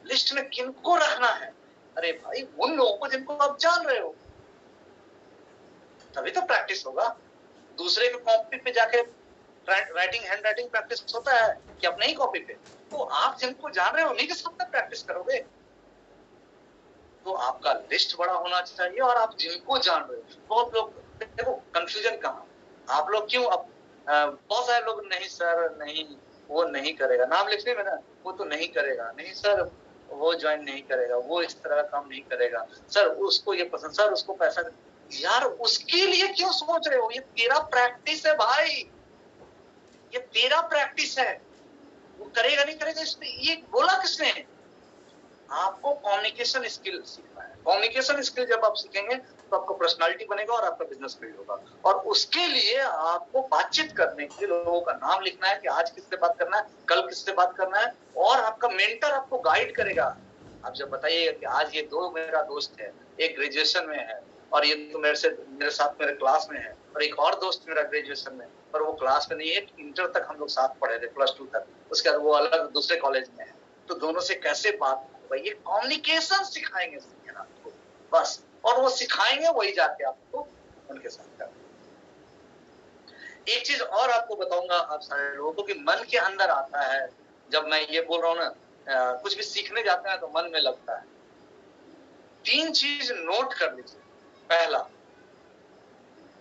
लिस्ट में किनको रखना है? अरे भाई, उन लोगों को जिनको आप जान रहे हो, तभी तो प्रैक्टिस होगा। दूसरे के कॉपी पे जाके राइटिंग, हैंड राइटिंग प्रैक्टिस होता है कि अपने ही कॉपी पे? तो आप जिनको जान रहे हो उन्हीं के साथ प्रैक्टिस करोगे। तो आपका लिस्ट बड़ा होना चाहिए और आप जिनको जान रहे हो। बहुत लोग, देखो कंफ्यूजन कहाँ, आप लोग क्यों बहुत सारे लोग, नहीं सर नहीं, वो नहीं करेगा, नाम लिखने में ना, वो तो नहीं करेगा, नहीं सर वो ज्वाइन नहीं करेगा, वो इस तरह का काम नहीं करेगा, सर उसको ये पसंद, सर उसको पैसा। यार उसके लिए क्यों सोच रहे हो? ये तेरा प्रैक्टिस है भाई, ये तेरा प्रैक्टिस है। वो करेगा नहीं करेगा, इसमें ये बोला किसने? आपको कम्युनिकेशन स्किल सीखना है। कम्युनिकेशन स्किल जब आप सीखेंगे तो आपका पर्सनालिटी बनेगा और आपका बिजनेस बिल्ड होगा। और उसके लिए आपको बातचीत करने के लिए लोगों का नाम लिखना है कि आज किससे बात करना है, कल किससे बात करना है, और आपका मेंटर आपको गाइड करेगा। आप जब बताइएगा कि आज ये दो मेरा दोस्त है, एक ग्रेजुएशन में है और ये तो मेरे साथ मेरे क्लास में है, और एक और दोस्त मेरा ग्रेजुएशन में, पर वो क्लास में नहीं है, इंटर तक हम लोग साथ पढ़े थे, +2 तक, उसके बाद वो अलग दूसरे कॉलेज में है, तो दोनों से कैसे बात होगा, ये कम्युनिकेशन सिखाएंगे आपको बस। और वो सिखाएंगे वही जाके आपको उनके साथ करना। एक चीज और आपको बताऊंगा आप सारे लोगों को कि मन के अंदर आता है, जब मैं ये बोल रहा हूँ ना, कुछ भी सीखने जाते हैं तो मन में लगता है। 3 चीज नोट कर लीजिए। पहला,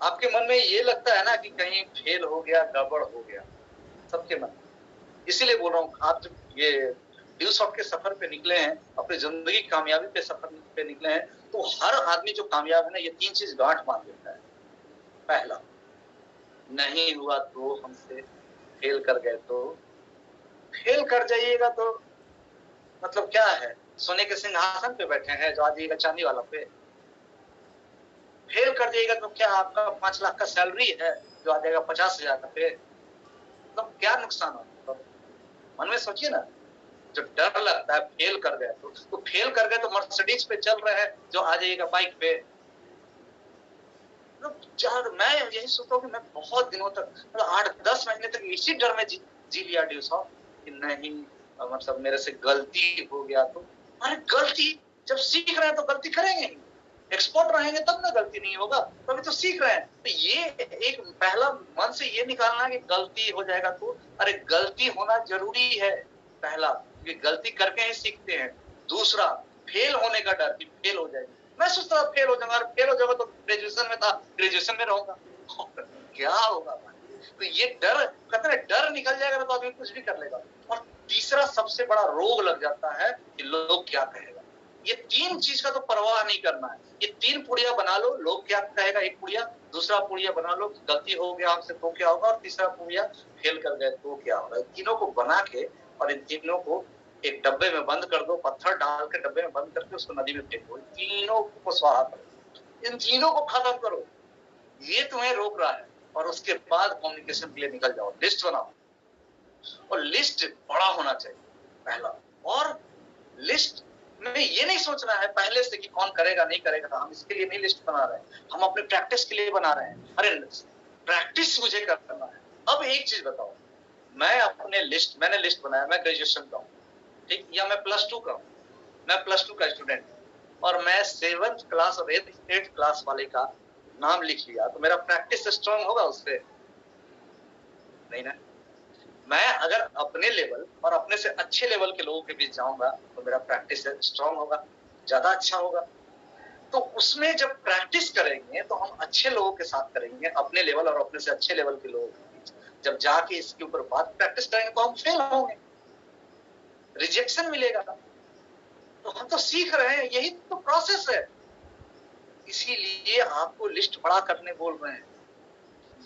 आपके मन में ये लगता है ना कि कहीं फेल हो गया, गड़बड़ हो गया, सबके मन, इसीलिए बोल रहा हूँ, आप जब ये ड्यूशॉट के सफर पे निकले हैं, अपनी जिंदगी की कामयाबी पे सफर पे निकले हैं, तो हर आदमी जो कामयाब है ना, ये 3 चीज गांठ बांध देता है। पहला, नहीं हुआ तो हमसे, फेल कर गए तो, फेल कर जाइएगा तो मतलब क्या है, सोने के सिंहासन पे बैठे हैं जो आ जाइएगा चांदी वाला पे। फेल कर जाइएगा तो क्या आपका 5 लाख का सैलरी है जो आ जाएगा 50,000 पे, तो क्या नुकसान होगा? मन में सोचिए ना, जो डर लगता है फेल कर गए तो फेल कर गए तो मर्सिडीज पे चल रहे हैं जो आ जाइएगा बाइक पे। तो मैं यही सोचता हूँ कि मैं बहुत दिनों तक, मतलब 8-10 महीने तक इसी डर में जी लिया ड्यूशॉट कि नहीं, मतलब मेरे से गलती हो गया तो। अरे गलती, जब सीख रहे हैं तो गलती करेंगे ही, एक्सपर्ट रहेंगे तब ना गलती नहीं होगा, तभी तो सीख रहे हैं। तो ये एक पहला मन से ये निकालना कि गलती हो जाएगा तो, अरे गलती होना जरूरी है पहला, क्योंकि गलती करके ही सीखते हैं। दूसरा, फेल होने का डर कि फेल हो जाएगा। मैं सोचता था फेल हो जाऊंगा, फेल हो जाऊंगा तो ग्रेजुएशन में था, ग्रेजुएशन में रहूंगा, क्या होगा? तो ये डर, कहते हैं डर निकल जाएगा तो आदमी कुछ भी कर लेगा। और तीसरा सबसे बड़ा रोग लग जाता है कि लोग क्या कहेगा। ये 3 चीज का तो परवाह नहीं करना है। ये 3 पुड़िया बना लो, लोग क्या कहेगा एक पुड़िया, दूसरा पुड़िया बना लो गलती हो गया हमसे तो क्या होगा, और तीसरा पुड़िया फेल कर गए तो क्या होगा। तीनों को बना के और इन तीनों को एक डब्बे में बंद कर दो, पत्थर डाल के डब्बे में बंद करके उसको नदी में फेंक दो, तीनों को स्वाहा करो, इन तीनों को खत्म करो, ये तुम्हें रोक रहा है। और उसके बाद कम्युनिकेशन के लिए निकल जाओ, लिस्ट बनाओ, और लिस्ट बड़ा होना चाहिए पहला। और लिस्ट में ये नहीं सोचना है पहले से कि कौन करेगा नहीं करेगा, हम इसके लिए नहीं लिस्ट बना रहे हैं, हम अपने प्रैक्टिस के लिए बना रहे हैं। अरे प्रैक्टिस मुझे करना है। अब एक चीज बताओ, मैंने लिस्ट बनाया, मैं ग्रेजुएशन का हूँ, ठीक, या मैं +2 का हूँ, मैं +2 का स्टूडेंट, और मैं 7th क्लास और 8th क्लास वाले का नाम लिख लिया, तो मेरा प्रैक्टिस स्ट्रांग होगा उससे? नहीं ना। मैं अगर अपने लेवल और अपने से अच्छे लेवल के लोगों के बीच जाऊंगा तो मेरा प्रैक्टिस स्ट्रांग होगा, ज्यादा अच्छा होगा। तो उसमें जब प्रैक्टिस करेंगे तो हम अच्छे लोगों के साथ करेंगे, अपने लेवल और अपने से अच्छे लेवल के लोगों के बीच जब जाके इसके ऊपर बात प्रैक्टिस करेंगे तो हम फेल होंगे, रिजेक्शन मिलेगा। तो हम तो सीख रहे हैं, यही तो प्रोसेस है। इसीलिए आपको लिस्ट बड़ा करने बोल रहे हैं।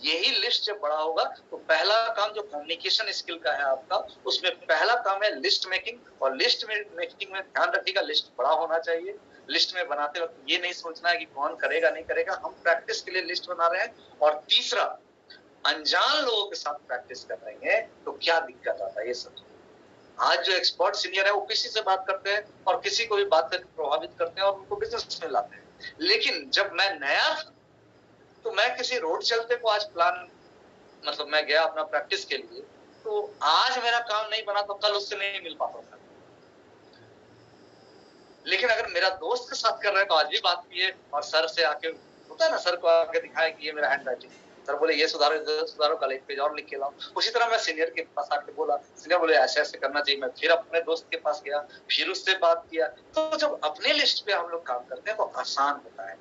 यही लिस्ट जब बड़ा होगा तो पहला काम जो कम्युनिकेशन स्किल का है आपका, उसमें पहला काम है लिस्ट मेकिंग। और लिस्ट मेकिंग में ध्यान रखिएगा, लिस्ट बड़ा होना चाहिए। लिस्ट में बनाते वक्त ये नहीं सोचना है कि कौन करेगा नहीं करेगा, हम प्रैक्टिस के लिए लिस्ट बना रहे हैं। और तीसरा, अनजान लोगों के साथ प्रैक्टिस कर रहे हैं तो क्या दिक्कत आता है ये सब। आज जो एक्सपर्ट सीनियर है वो किसी से बात करते हैं और किसी को भी बात करके प्रभावित करते हैं और उनको बिजनेस में लाते हैं। लेकिन जब मैं नया था तो मैं किसी रोड चलते को आज प्लान, मतलब मैं गया अपना प्रैक्टिस के लिए, तो आज मेरा काम नहीं बना तो कल उससे नहीं मिल पाता था। लेकिन अगर मेरा दोस्त के साथ कर रहे हैं तो आज भी बात किए और सर से आके, होता है ना, सर को आके दिखाया कि ये मेरा हैंड राइटिंग, सर बोले ये सुधारो कल एक पेज और लिख के लाओ। उसी तरह मैं सीनियर के पास आके बोला, सीनियर बोले ऐसे ऐसे करना चाहिए, मैं फिर अपने दोस्त के पास गया, फिर उससे बात किया। तो जब अपने लिस्ट पे हम लोग काम करते हैं तो आसान होता है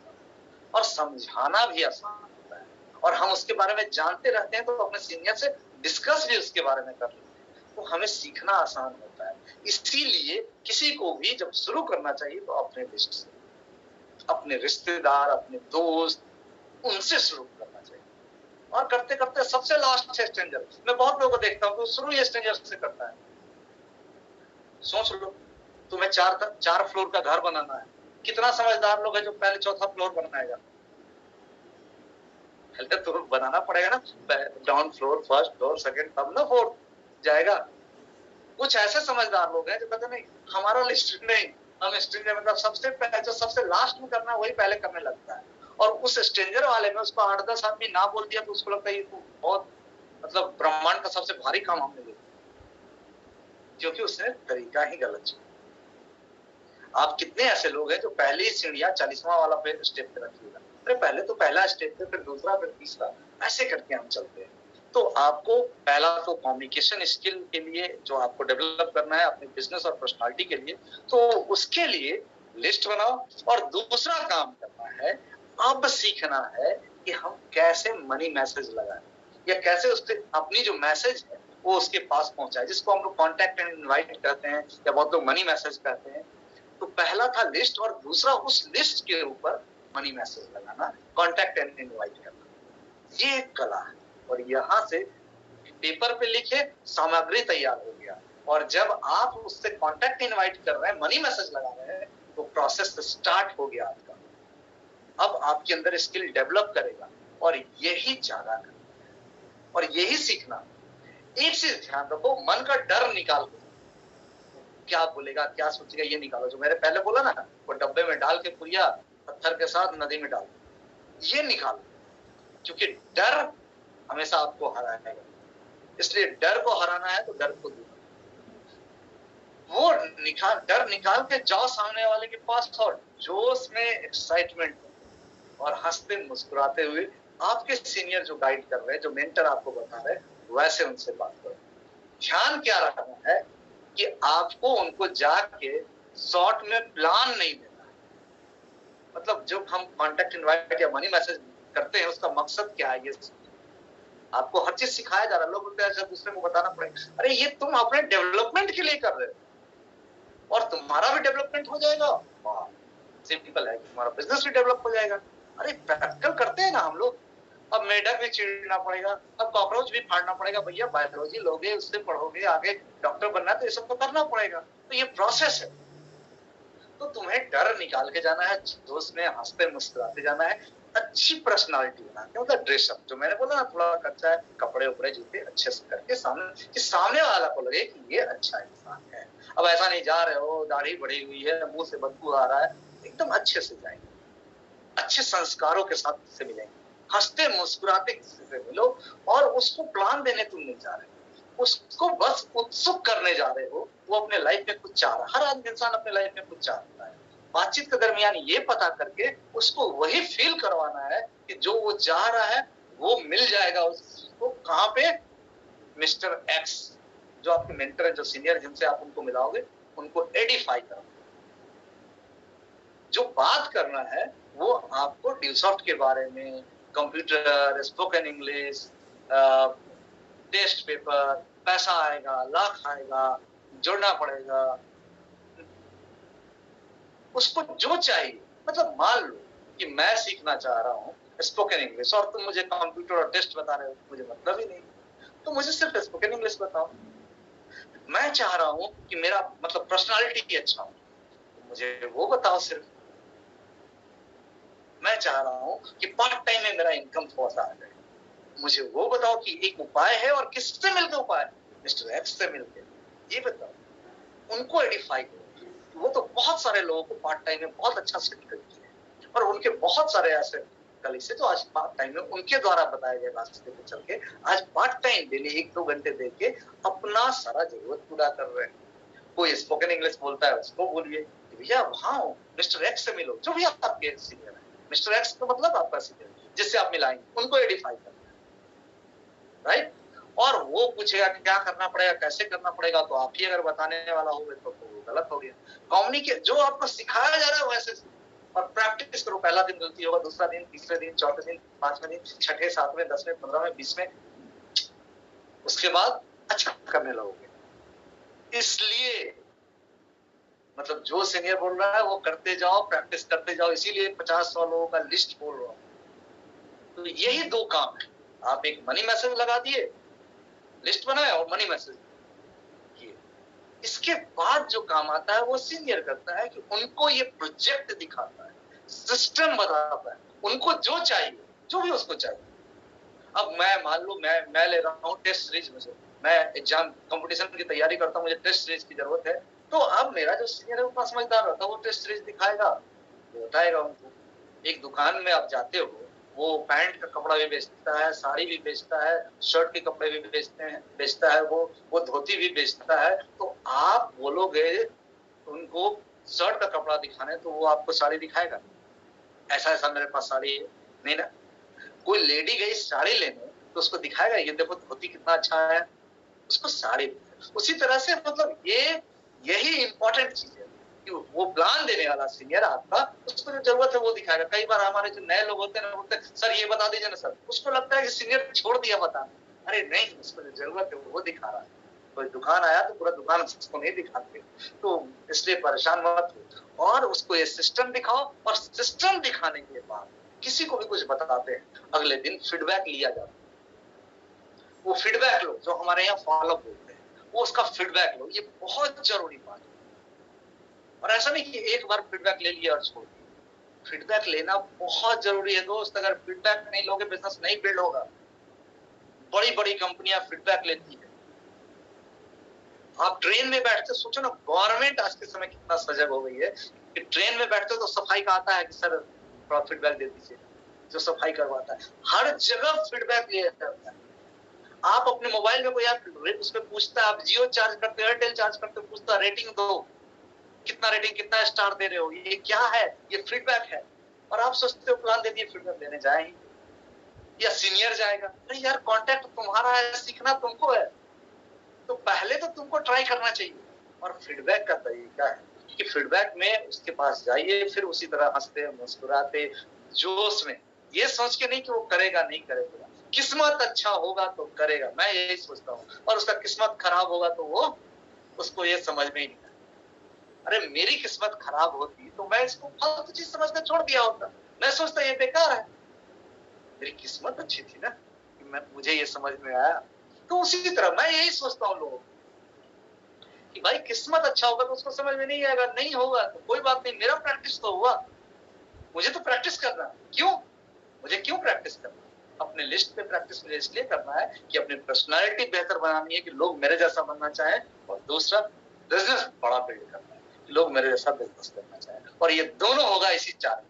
और समझाना भी आसान होता है, और हम उसके बारे में जानते रहते हैं तो अपने सीनियर से डिस्कस भी उसके बारे में कर लेते हैं, तो हमें सीखना आसान होता है। इसीलिए किसी को भी जब शुरू करना चाहिए तो अपने लिस्ट से, अपने रिश्तेदार, अपने दोस्त, उनसे शुरू करना चाहिए। और करते करते सबसे लास्ट है स्ट्रेंजर। मैं बहुत लोगों को देखता हूँ तो शुरू ही स्ट्रेंजर से करता है, सोच लो, तुम्हें चार फ्लोर का घर बनाना है, कितना समझदार लोग हैं जो पहले चौथा फ्लोर बनाएगा? पहले तो बनाना पड़ेगा ना, down floor, first floor, second, तब ना फोर्थ जाएगा। कुछ ऐसे समझदार लोग हैं जो कहते नहीं, हमारा लिस्ट नहीं, हम स्ट्रेंजर मतलब सबसे पहले जो सबसे लास्ट में करना है वही पहले करने लगता है। और उस स्ट्रेंजर वाले में उसको 8-10 आदमी ना बोल दिया तो उसको लगता है ये तो बहुत मतलब ब्रह्मांड का सबसे भारी काम हमने किया, क्योंकि उसने तरीका ही गलत चुना। आप कितने ऐसे लोग हैं जो पहली सीढ़ियां 40वां वाला पे स्टेप पे रखिएगा, अरे पहले तो पहला स्टेप पे, फिर दूसरा, फिर तीसरा, ऐसे करके हम चलते हैं। तो आपको पहला तो कम्युनिकेशन स्किल के लिए जो आपको डेवलप करना है अपने बिजनेस और पर्सनालिटी के लिए, तो उसके लिए लिस्ट बनाओ। और दूसरा काम करना है, अब सीखना है कि हम कैसे मनी मैसेज लगाएं या कैसे उससे अपनी जो मैसेज है वो उसके पास पहुंचाए, जिसको हम लोग कॉन्टैक्ट एंड इनवाइट कहते हैं या बहुत लोग मनी मैसेज कहते हैं। तो पहला था लिस्ट और दूसरा उस लिस्ट के ऊपर मनी मैसेज लगाना, कॉन्टैक्ट एंड इनवाइट करना। ये एक कला है। और यहाँ से पेपर पे लिखे, सामग्री तैयार हो गया, और जब आप उससे कॉन्टैक्ट इनवाइट कर रहे हैं, मनी मैसेज लगा रहे हैं, तो प्रोसेस स्टार्ट हो गया आपका। अब आपके अंदर स्किल डेवलप करेगा और यही ज्यादा करना और यही सीखना। एक चीज ध्यान रखो, मन का डर निकाल दो। क्या बोलेगा, क्या सोचेगा, ये निकालो। जो मैंने पहले बोला ना, वो डब्बे में डाल के पुड़िया पत्थर के साथ नदी में डाल दो, ये निकालो। क्योंकि डर हमेशा आपको हराएगा, इसलिए डर को हराना है तो डर को दूर, वो डर निकाल के जाओ सामने वाले के पास और जोश में, एक्साइटमेंट और हंसते मुस्कुराते हुए आपके सीनियर जो गाइड कर रहे हैं, जो मेंटर आपको बता रहे हैं, वैसे उनसे बात करो। ध्यान क्या रखना है कि आपको उनको जाके शॉर्ट में प्लान नहीं देना है। मतलब जब हम कॉन्टैक्ट इनवाइट या मनी मैसेज करते हैं, उसका मकसद क्या है, ये आपको हर चीज सिखाया जा रहा है। लोग बोलते हैं दूसरे को बताना पड़ेगा, अरे ये तुम अपने डेवलपमेंट के लिए कर रहे हो और तुम्हारा भी डेवलपमेंट हो जाएगा। सिंपल है, तुम्हारा बिजनेस भी डेवलप हो जाएगा। अरे प्रैक्टिकल करते हैं ना हम लोग। अब मेढक भी चीरना पड़ेगा, अब कॉकरोच भी फाड़ना पड़ेगा। भैया बायोलॉजी लोगे, उससे पढ़ोगे, आगे डॉक्टर बनना है तो ये सब तो करना पड़ेगा। तो ये प्रोसेस है। तो तुम्हें डर निकाल के जाना है, जोश में हंसते मुस्कुराते जाना है, अच्छी पर्सनालिटी बनाते, मतलब ड्रेसअप जो मैंने बोला ना, थोड़ा कच्चा है, कपड़े उपड़े जूते अच्छे से करके सामने वाला को लगे कि ये अच्छा इंसान है। अब ऐसा नहीं जा रहे हो, दाढ़ी बढ़ी हुई है, मुंह से बदबू आ रहा है, एकदम अच्छे से जाएंगे, अच्छे संस्कारों के साथ से मिलेंगे, हंसते मुस्कुराते किसी से मिलो। और उसको प्लान देने तुम नहीं जा रहे, उसको बस उत्सुक करने जा रहे हो। वो अपने लाइफ में कुछ चाह रहा है, हर आदमी इंसान अपने लाइफ में कुछ चाहता है। बातचीत के दरमियान ये पता करके उसको वही फील करवाना है कि जो वो चाह रहा है वो मिल जाएगा उसको। कहाँ पे? मिस्टर एक्स जो आपके मेंटर है, जो सीनियर जिनसे आप उनको मिलाओगे, उनको एडिफाई करो। जो बात करना है वो आपको ड्यूसॉफ्ट के बारे में, computer, spoken English, test paper, पैसा आएगा, लाख आएगा, जुड़ना पड़ेगा, उसको जो चाहिए। मतलब मान लो कि मैं सीखना चाह रहा हूँ स्पोकन इंग्लिश और तुम मुझे कंप्यूटर और टेस्ट बता रहे हो, मुझे मतलब ही नहीं, तो मुझे सिर्फ स्पोकन इंग्लिश बताओ। मैं चाह रहा हूँ कि मेरा मतलब पर्सनालिटी अच्छा हो, तो मुझे वो बताओ सिर्फ। मैं चाह रहा हूँ कि पार्ट टाइम में मेरा इनकम थोड़ा सा आ जाए, मुझे वो बताओ कि एक उपाय है और किससे मिलकर उपाय? मिस्टर एक्स से मिलकर। ये बताओ, उनको एडिफाई करो। वो तो बहुत सारे लोगों को पार्ट टाइम में बहुत अच्छा सेट करती है, और उनके बहुत सारे ऐसे कलीग से जो आज पार्ट टाइम में उनके द्वारा बताए गए रास्ते पे चल के आज पार्ट टाइम डेली 1-2 घंटे दे के अपना सारा जरूरत पूरा कर रहे हैं। कोई स्पोकन इंग्लिश बोलता है, उसको बोलिए कि भैया वहां मिस्टर एक्स से मिलो, जो भी आपके सीनियर है। मिस्टर एक्स का मतलब आपका सीनियर जिससे आप मिलाएंगे, उनको एडिफाई करना है, राइट? और वो पूछेगा क्या करना पड़ेगा, कैसे करना पड़ेगा, तो आप ही अगर बताने वाला हो तो वो गलत हो गया। कम्युनिकेट जो आपको सिखाया जा रहा है वैसे और प्रैक्टिस करो। पहला दिन गलती होगा, दूसरा दिन, तीसरे दिन, चौथे दिन, 5वें दिन, 6ठे, 7वें, 10वें, 15वें, 20वें, उसके बाद अच्छा करने लगोगे। इसलिए मतलब जो सीनियर बोल रहा है वो करते जाओ, प्रैक्टिस करते जाओ। इसीलिए 50-100 लोगों का लिस्ट बोल रहा हूँ। तो यही 2 काम है। आप एक मनी मैसेज लगा दिए, लिस्ट बनाए और मनी मैसेज किए। इसके बाद जो काम आता है वो सीनियर करता है कि उनको ये प्रोजेक्ट दिखाता है, सिस्टम बताता है, उनको जो चाहिए, जो भी उसको चाहिए। अब मैं मान लो मैं ले रहा हूँ टेस्ट सीरीज, मुझे मैं एग्जाम कंपटीशन की तैयारी करता हूँ, मुझे टेस्ट सीरीज की जरूरत है, तो अब मेरा जो सीनियर है वो समझदार रहता है, वो टेस्ट सीरीज दिखाएगा, वो बताएगा उनको। एक दुकान में आप जाते हो, वो पैंट का कपड़ा भी बेचता है, साड़ी भी बेचता है, शर्ट के कपड़े भी बेचता है, वो धोती भी बेचता है। तो आप बोलोगे उनको शर्ट का कपड़ा दिखाने, तो वो आपको साड़ी दिखाएगा? ऐसा ऐसा मेरे पास साड़ी है, नहीं ना। कोई लेडी गई साड़ी लेने, तो उसको दिखाएगा ये देखो धोती कितना अच्छा है, उसको साड़ी। उसी तरह से मतलब यही इंपॉर्टेंट चीज है कि वो प्लान देने वाला सीनियर आपका, उसको जो जरूरत है वो दिखाएगा। कई बार हमारे जो नए लोग होते हैं ना, बोलते हैं सर ये बता दीजिए ना सर, उसको लगता है कि सीनियर छोड़ दिया बता। अरे नहीं, उसको जो जरूरत है वो दिखा रहा है। कोई दुकान आया तो पूरा दुकान उसको नहीं दिखाते, तो इसलिए परेशान मत हो, और उसको ये सिस्टम दिखाओ, और सिस्टम दिखाने के बाद किसी को भी कुछ बताते हैं, अगले दिन फीडबैक लिया जाता है। वो फीडबैक लो, जो हमारे यहाँ फॉलोअप बोलते हैं, वो उसका फीडबैक लो, ये बहुत जरूरी बात है। और ऐसा नहीं कि एक बार फीडबैक ले लिया और छोड़ दिया, फीडबैक लेना बहुत जरूरी है दोस्त। अगर फीडबैक नहीं लोगे, बिजनेस नहीं बिल्ड होगा। बड़ी बड़ी कंपनियां फीडबैक लेती है। आप ट्रेन में बैठते सोचो ना, गवर्नमेंट आज के समय कितना सजग हो गई है कि ट्रेन में बैठते तो सफाई का आता है कि सर थोड़ा फीडबैक दे दीजिए, जो सफाई करवाता है हर जगह फीडबैक लिया जाता है। आप अपने मोबाइल में कोई ऐप उसमें पूछता है, आप जियो चार्ज करते हो, एयरटेल चार्ज करते हो, पूछता है रेटिंग दो, कितना रेटिंग, कितना स्टार दे रहे हो, ये क्या है, ये फीडबैक है। और आप सोचते हो प्लान दे दिए, फीडबैक देने जाएंगे या सीनियर जाएगा? अरे यार, कॉन्टेक्ट तुम्हारा है, सीखना तुमको है, तो पहले तो तुमको ट्राई करना चाहिए। और फीडबैक का तरीका है कि फीडबैक में उसके पास जाइए, फिर उसी तरह हंसते मुस्कुराते जोश में, ये सोच के नहीं कि वो करेगा नहीं करेगा, किस्मत अच्छा होगा तो करेगा, मैं यही सोचता हूँ। और उसका किस्मत खराब होगा तो वो, उसको ये समझ में ही नहीं। अरे मेरी किस्मत खराब होती तो मैं इसको फालतू चीज समझ कर छोड़ दिया होता, मैं सोचता ये बेकार है। मेरी किस्मत अच्छी थी ना कि मुझे ये समझ में आया। तो उसी तरह मैं यही सोचता हूँ लोगों कि भाई किस्मत अच्छा होगा तो उसको समझ में नहीं आएगा, नहीं होगा तो कोई बात नहीं, मेरा प्रैक्टिस तो हुआ, मुझे तो प्रैक्टिस करना है। क्यों मुझे क्यों प्रैक्टिस करना है? अपने लिस्ट पे प्रैक्टिस मुझे इसलिए करना है कि अपनी पर्सनालिटी बेहतर बनानी है, कि लोग मेरे जैसा बनना चाहें, और दूसरा बिजनेस बड़ा बिल्ड करना है, कि लोग मेरे जैसा बिजनेस करना चाहें। और ये दोनों होगा इसी 4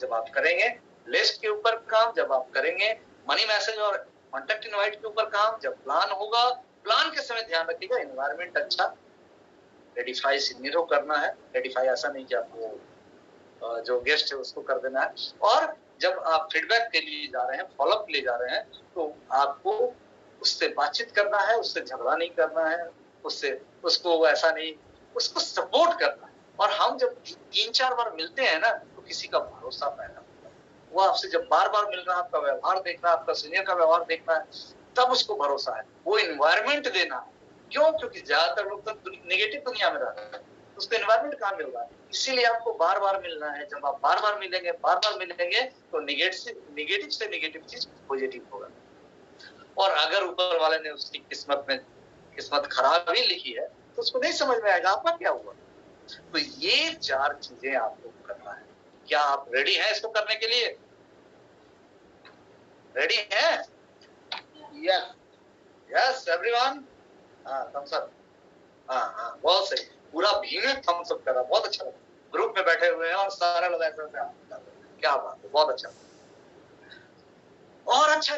जब आप करेंगे लिस्ट के ऊपर काम, जब आप करेंगे मनी मैसेज और कॉन्टेक्ट इनवाइट के ऊपर काम, जब प्लान होगा, प्लान के समय ध्यान रखिएगा एनवायरमेंट अच्छा, रेडिफाई सीनियर को करना है, रेडिफाई ऐसा नहीं कि आपको जो गेस्ट है उसको कर देना है। और जब आप फीडबैक के लिए जा रहे हैं, फॉलोअप के लिए जा रहे हैं, तो आपको उससे बातचीत करना है, उससे झगड़ा नहीं करना है, उसको ऐसा नहीं, उसको सपोर्ट करना है। और हम जब 3-4 बार मिलते हैं ना, तो किसी का भरोसा पैदा होता है। वो आपसे जब बार बार मिल रहा है, आपका व्यवहार देखना, आपका सीनियर का व्यवहार देखना है, तब उसको भरोसा है। वो इन्वायरमेंट देना है। क्यों? क्योंकि ज्यादातर लोग तो नेगेटिव दुनिया में रहते हैं, उसको एनवायरमेंट कहाँ मिल रहा है? इसीलिए आपको बार बार मिलना है। जब आप बार बार मिलेंगे तो नेगेटिव से नेगेटिव चीज पॉजिटिव होगा। और अगर ऊपर वाले ने उसकी किस्मत खराब ही लिखी है, तो उसको नहीं समझ में आएगा आपका क्या हुआ। तो ये 4 चीजें आपको करना है। क्या आप रेडी हैं इसको करने के लिए? रेडी हैं? Yes yes everyone. हाँ थम्स अप। हाँ बहुत सही, पूरा भीड़ थम्स अप कर रहा, बहुत अच्छा लगा। ग्रुप में बैठे हुए हैं और सारे लोग ऐसे क्या बात है, बहुत अच्छा। और अच्छा,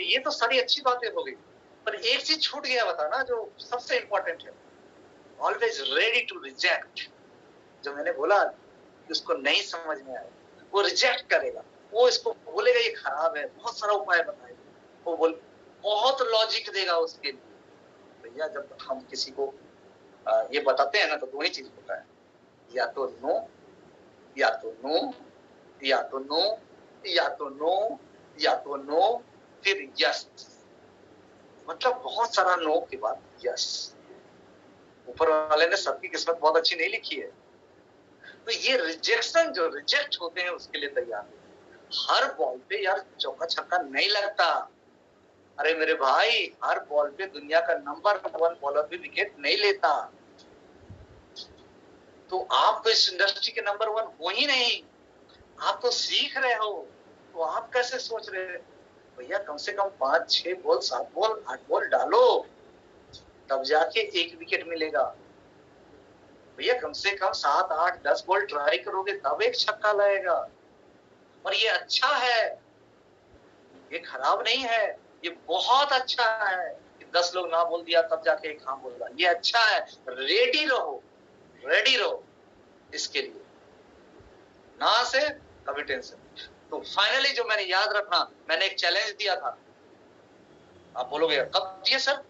ये तो सारी अच्छी बातें हो गई, पर एक चीज छूट गया बताना, जो सबसे इंपॉर्टेंट है, ऑलवेज रेडी टू रिजेक्ट। जो मैंने बोला कि उसको नहीं समझ में आया, वो रिजेक्ट करेगा, वो इसको बोलेगा ये खराब है, बहुत सारा उपाय बताएगा, वो बहुत लॉजिक देगा उसके लिए। भैया जब हम किसी को ये बताते हैं ना, तो 2 ही चीज होता है, या तो नो, या तो नो, या तो नो, या तो नो, या तो नो, फिर यस। मतलब बहुत सारा नो के बाद यस। ऊपर वाले ने सबकी किस्मत बहुत अच्छी नहीं लिखी है, तो ये रिजेक्शन, जो रिजेक्ट होते हैं उसके लिए तैयार है। हर बॉल पे यार चौका छक्का नहीं लगता। अरे मेरे भाई, हर बॉल पे दुनिया का नंबर 1 बॉलर भी विकेट नहीं लेता। तो आप तो इस इंडस्ट्री के नंबर 1 हो ही नहीं, आप तो सीख रहे हो, तो आप कैसे सोच रहे हैं? भैया कम से कम 5-6 बॉल, 7 बॉल, 8 बॉल डालो, तब जाके 1 विकेट मिलेगा। भैया कम से कम 7, 8, 10 बॉल ट्राई करोगे तब एक छक्का लगेगा। और ये अच्छा है, ये खराब नहीं है, ये बहुत अच्छा है कि 10 लोग ना बोल दिया तब जाके एक हाँ बोल रहा, ये अच्छा है। रेडी रहो इसके लिए, ना से कभी टेंशन। तो फाइनली जो मैंने याद रखना, मैंने एक चैलेंज दिया था। आप बोलोगे कब दिया सर?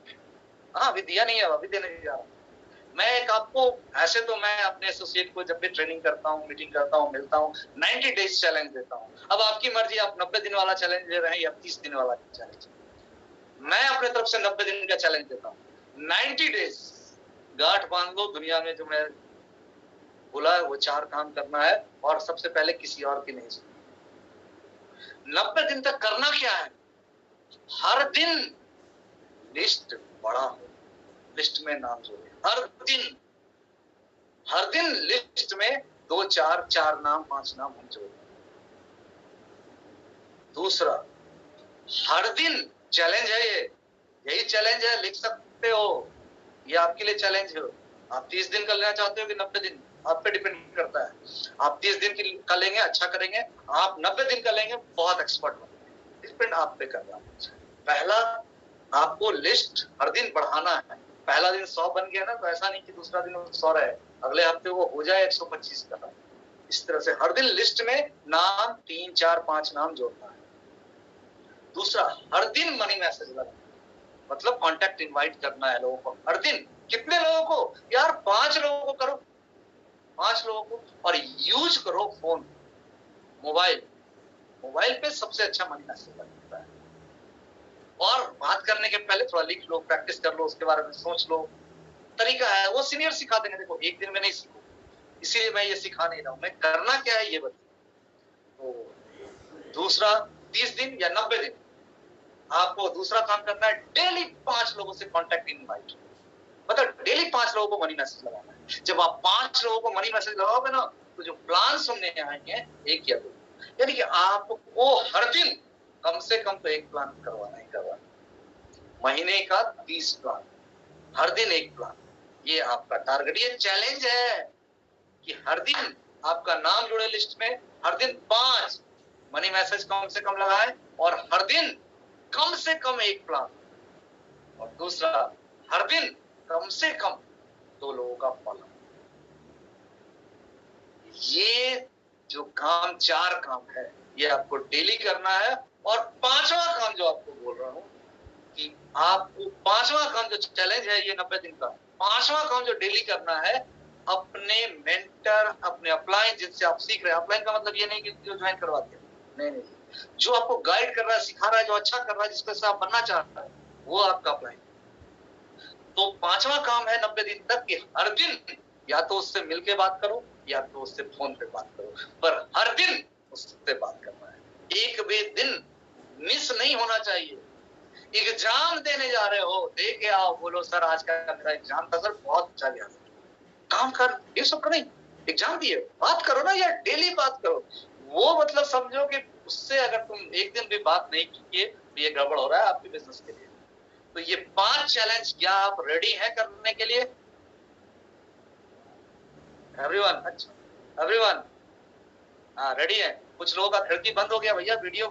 हाँ अभी दिया नहीं है, अभी देने जा रहा हूँ। मैं एक आपको, ऐसे तो मैं अपने एसोसिएट को जब भी ट्रेनिंग करता हूँ, मीटिंग करता हूँ, मिलता हूँ, 90 डेज चैलेंज देता हूँ। अब आपकी मर्जी, आप 90 दिन वाला चैलेंज दे रहे हैं या 30 दिन वाला चैलेंज। मैं अपने तरफ से 90 दिन का चैलेंज देता हूँ। 90 डेज गांठ बांध लो, दुनिया में जो मैं बोला है वो 4 काम करना है, और सबसे पहले किसी और की नहीं सुननी। 90 दिन तक करना क्या है? हर दिन लिस्ट बड़ा हो, लिस्ट में नाम जोड़े। हर दिन लिस्ट में 2, 4 नाम, 5 नाम हम जोड़े। दूसरा, हर दिन चैलेंज है, यही चैलेंज है, लिख सकते हो, ये आपके लिए चैलेंज है। आप 30 दिन कर लेना चाहते हो कि 90 दिन, आप पे डिपेंड करता है। आप 30 दिन कर लेंगे, अच्छा करेंगे। आप 90 दिन कर लेंगे, बहुत एक्सपर्ट बनेंगे। डिपेंड आप पे कर रहा है। पहला, आपको लिस्ट हर दिन बढ़ाना है। पहला दिन 100 बन गया ना, तो ऐसा नहीं कि दूसरा दिन 100 रहे, अगले हफ्ते वो हो जाए 125 का। इस तरह से हर दिन लिस्ट में नाम 3, 4, 5 नाम जोड़ना है। दूसरा, हर दिन मनी मैसेज लगाना, मतलब कॉन्टैक्ट इनवाइट करना है लोगों को हर दिन। कितने लोगों को? यार 5 लोगों को करो, 5 लोगों को। और यूज करो फोन, मोबाइल पे सबसे अच्छा मनी मैसेज लगता है। और बात करने के पहले थोड़ा लिख लो, प्रैक्टिस कर लो, उसके बारे में सोच लो। तरीका है, वो सीनियर सिखा देंगे। देखो एक दिन में नहीं सीखो, इसीलिए मैं ये सिखा नहीं रहा हूं। मैं करना क्या है ये बता। तो दूसरा, 30 दिन या 90 दिन आपको दूसरा काम करना है, डेली 5 लोगों से कॉन्टैक्ट इनवाइट, मतलब डेली 5 लोगों को मनी मैसेज लगाना है। जब आप 5 लोगों को मनी मैसेज लगाओगे ना, तो जो प्लान सुनने आएंगे 1 या 2, यानी कि आपको हर दिन कम से कम तो 1 प्लान करवाना ही करवाना। महीने का 30 प्लान, हर दिन 1 प्लान, ये आपका टारगेट। ये चैलेंज है कि हर दिन आपका नाम जुड़े लिस्ट में, हर दिन 5 मनी मैसेज कम से कम लगाए, और हर दिन कम से कम 1 प्लान। और दूसरा, हर दिन कम से कम 2 लोगों का फॉलो। ये जो काम, 4 काम है, ये आपको डेली करना है। और 5वां काम जो आपको बोल रहा हूं कि आपको 5वां काम जो चैलेंज है ये 90 दिन का, 5वां काम जो डेली करना है, अपने मेंटर, अपने अपलाइन जिनसे आप सीख रहे हैं। अपलाइन का मतलब ये नहीं कि जो ज्वाइन करवाते हैं, नहीं, जो आपको गाइड कर रहा है, सिखा रहा है, जो अच्छा कर रहा है, जिसके साथ आप बनना चाहते हैं, वो आपका अपलाइन। तो 5वां काम है 90 दिन तक कि हर दिन या तो उससे मिलके बात करो, या तो उससे फोन पे बात करो, पर हर दिन उससे बात करना है। एक भी दिन मिस नहीं होना चाहिए। एग्जाम देने जा रहे हो, दे के आओ, बोलो सर आज का मेरा एग्जाम था सर, बहुत अच्छा गया। काम कर, ये सब नहीं, एग्जाम दिए, बात करो ना यार, डेली बात करो। वो मतलब समझो कि उससे अगर तुम एक दिन भी बात नहीं किए तो ये गड़बड़ हो रहा है आपके बिजनेस के लिए। तो ये 5 चैलेंज, क्या आप रेडी हैं करने के लिए? एवरीवन, अच्छा एवरीवन, हाँ रेडी है। कुछ लोगों का खिड़की बंद हो गया भैया वीडियो।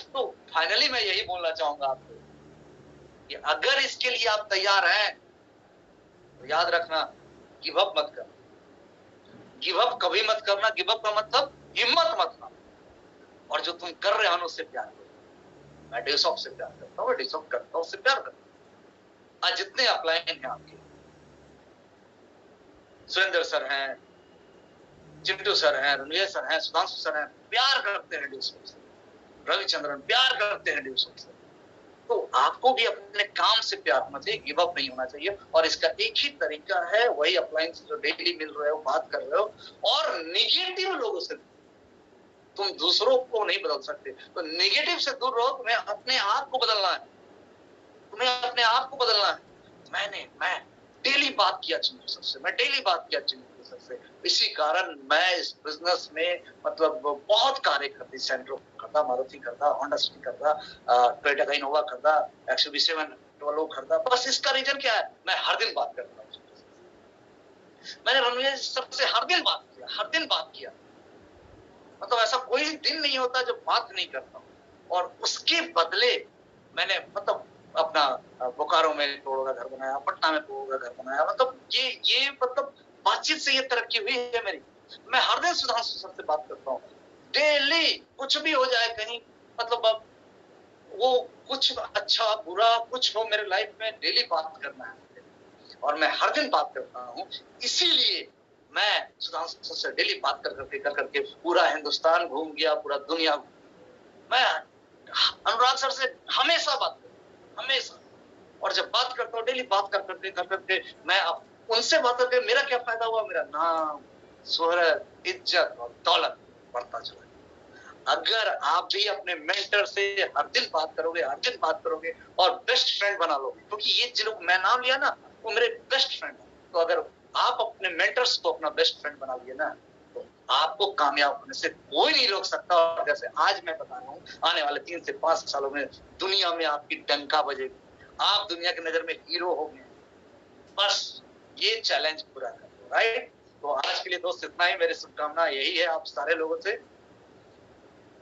तो फाइनली मैं यही बोलना चाहूंगा आपको कि अगर इसके लिए आप तैयार हैं तो याद रखना, गिव अप मत करना। गिव अप कभी मत करना। गिव अप का मतलब हिम्मत मत करना। और जो तुम कर रहे हो उससे प्यार करो। मैं डेसॉप से प्यार करता हूँ, डेसॉप करता हूँ, उससे प्यार करता हूँ। आज जितने अपलाइन हैं आपके, सुरेंद्र सर हैं, चिंटू सर हैं, रणवीर सर हैं, सुधांशु सर हैं, प्यार करते हैं डेसॉप से। रविचंद्रन प्यार करते हैं डेसॉप से। तो आपको भी अपने काम से प्यार होना चाहिए, गिव अप नहीं होना चाहिए। और इसका एक ही तरीका है, वही अप्लायंस जो डेली मिल रहे हो, बात कर रहे हो, और निगेटिव लोगों से तुम दूसरों को नहीं बदल सकते। तो नेगेटिव से दूर रहो। तुम्हें अपने आप को बदलना है, तुम्हें अपने आप को बदलना है। मैं डेली बात किया चिंटू सर से, मैं डेली बात किया चिंटू सर से। इसी कारण मैं इस बिजनेस में मतलब बहुत कार्य करती, सेंट्रो करता, मारुति करता, होंडा सिटी करता, टोयोटा का इनोवा करता, XUV7 वो करता। बस इसका रीजन क्या है, मैं हर दिन बात करता हूँ। मैंने रणवीर सर से हर दिन बात किया, हर दिन बात किया। मतलब ऐसा कोई दिन नहीं होता जब बात नहीं करता हूँ। और उसके बदले मैंने मतलब अपना बोकारो में करोड़ों का घर बनाया, पटना में करोड़ों का घर बनाया। मतलब ये मतलब बातचीत से ये तरक्की हुई है मेरी। मैं हर दिन सुधांशु सर से बात करता हूँ, डेली। कुछ भी हो जाए कहीं, मतलब अब वो कुछ अच्छा बुरा कुछ हो मेरे लाइफ में, डेली बात करना है और मैं हर दिन बात करता हूँ। इसीलिए मैं सुधांशु से डेली बात कर करके पूरा हिंदुस्तान घूम गया, पूरा दुनिया घूम गया। मैं अनुराग सर से हमेशा बात करता हूँ, हमेशा। और जब बात करता हूँ डेली बात कर करके मैं उनसे बात करके मेरा क्या फायदा हुआ, मेरा नाम, शोहरत, इज्जत और दौलत बढ़ता चला। अगर आप भी अपने मेंटर से हर दिन बात करोगे, हर दिन बात करोगे और बेस्ट फ्रेंड बना लोगे, क्योंकि ये जिनको मैं नाम लिया ना वो मेरे बेस्ट फ्रेंड है। तो अगर आप अपने मेंटर्स को अपना बेस्ट फ्रेंड बना लिए ना, तो आपको कामयाब होने से कोई नहीं रोक सकता। और जैसे आज मैं बता रहा हूँ, आने वाले 3 से 5 सालों में दुनिया में आपकी डंका बजेगी, आप दुनिया की नजर में हीरो होंगे। बस ये चैलेंज पूरा करो, राइट। तो आज के लिए दोस्त इतना ही। मेरी शुभकामना यही है आप सारे लोगों से,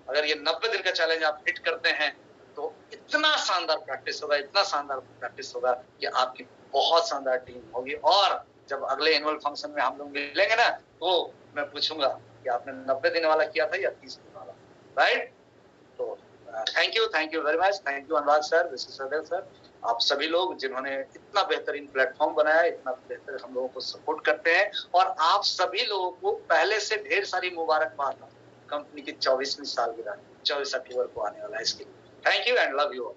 अगर ये 90 दिन का चैलेंज आप हिट करते हैं तो इतना शानदार प्रैक्टिस होगा, इतना शानदार प्रैक्टिस होगा कि आपकी बहुत शानदार टीम होगी। और जब अगले एनुअल फंक्शन में हम लोग मिलेंगे ना, तो मैं पूछूंगा कि आपने 90 दिन वाला किया था या 30 दिन वाला, राइट। तो thank you very much. Thank you Anurag sir, Visheshdev sir, आप सभी लोग जिन्होंने इतना बेहतरीन प्लेटफॉर्म बनाया, इतना बेहतर हम लोगों को सपोर्ट करते हैं। और आप सभी लोगों को पहले से ढेर सारी मुबारकबाद कंपनी की 24वीं सालगिरह 24 अक्टूबर को आने वाला है इसके लिए। Thank you and love you all.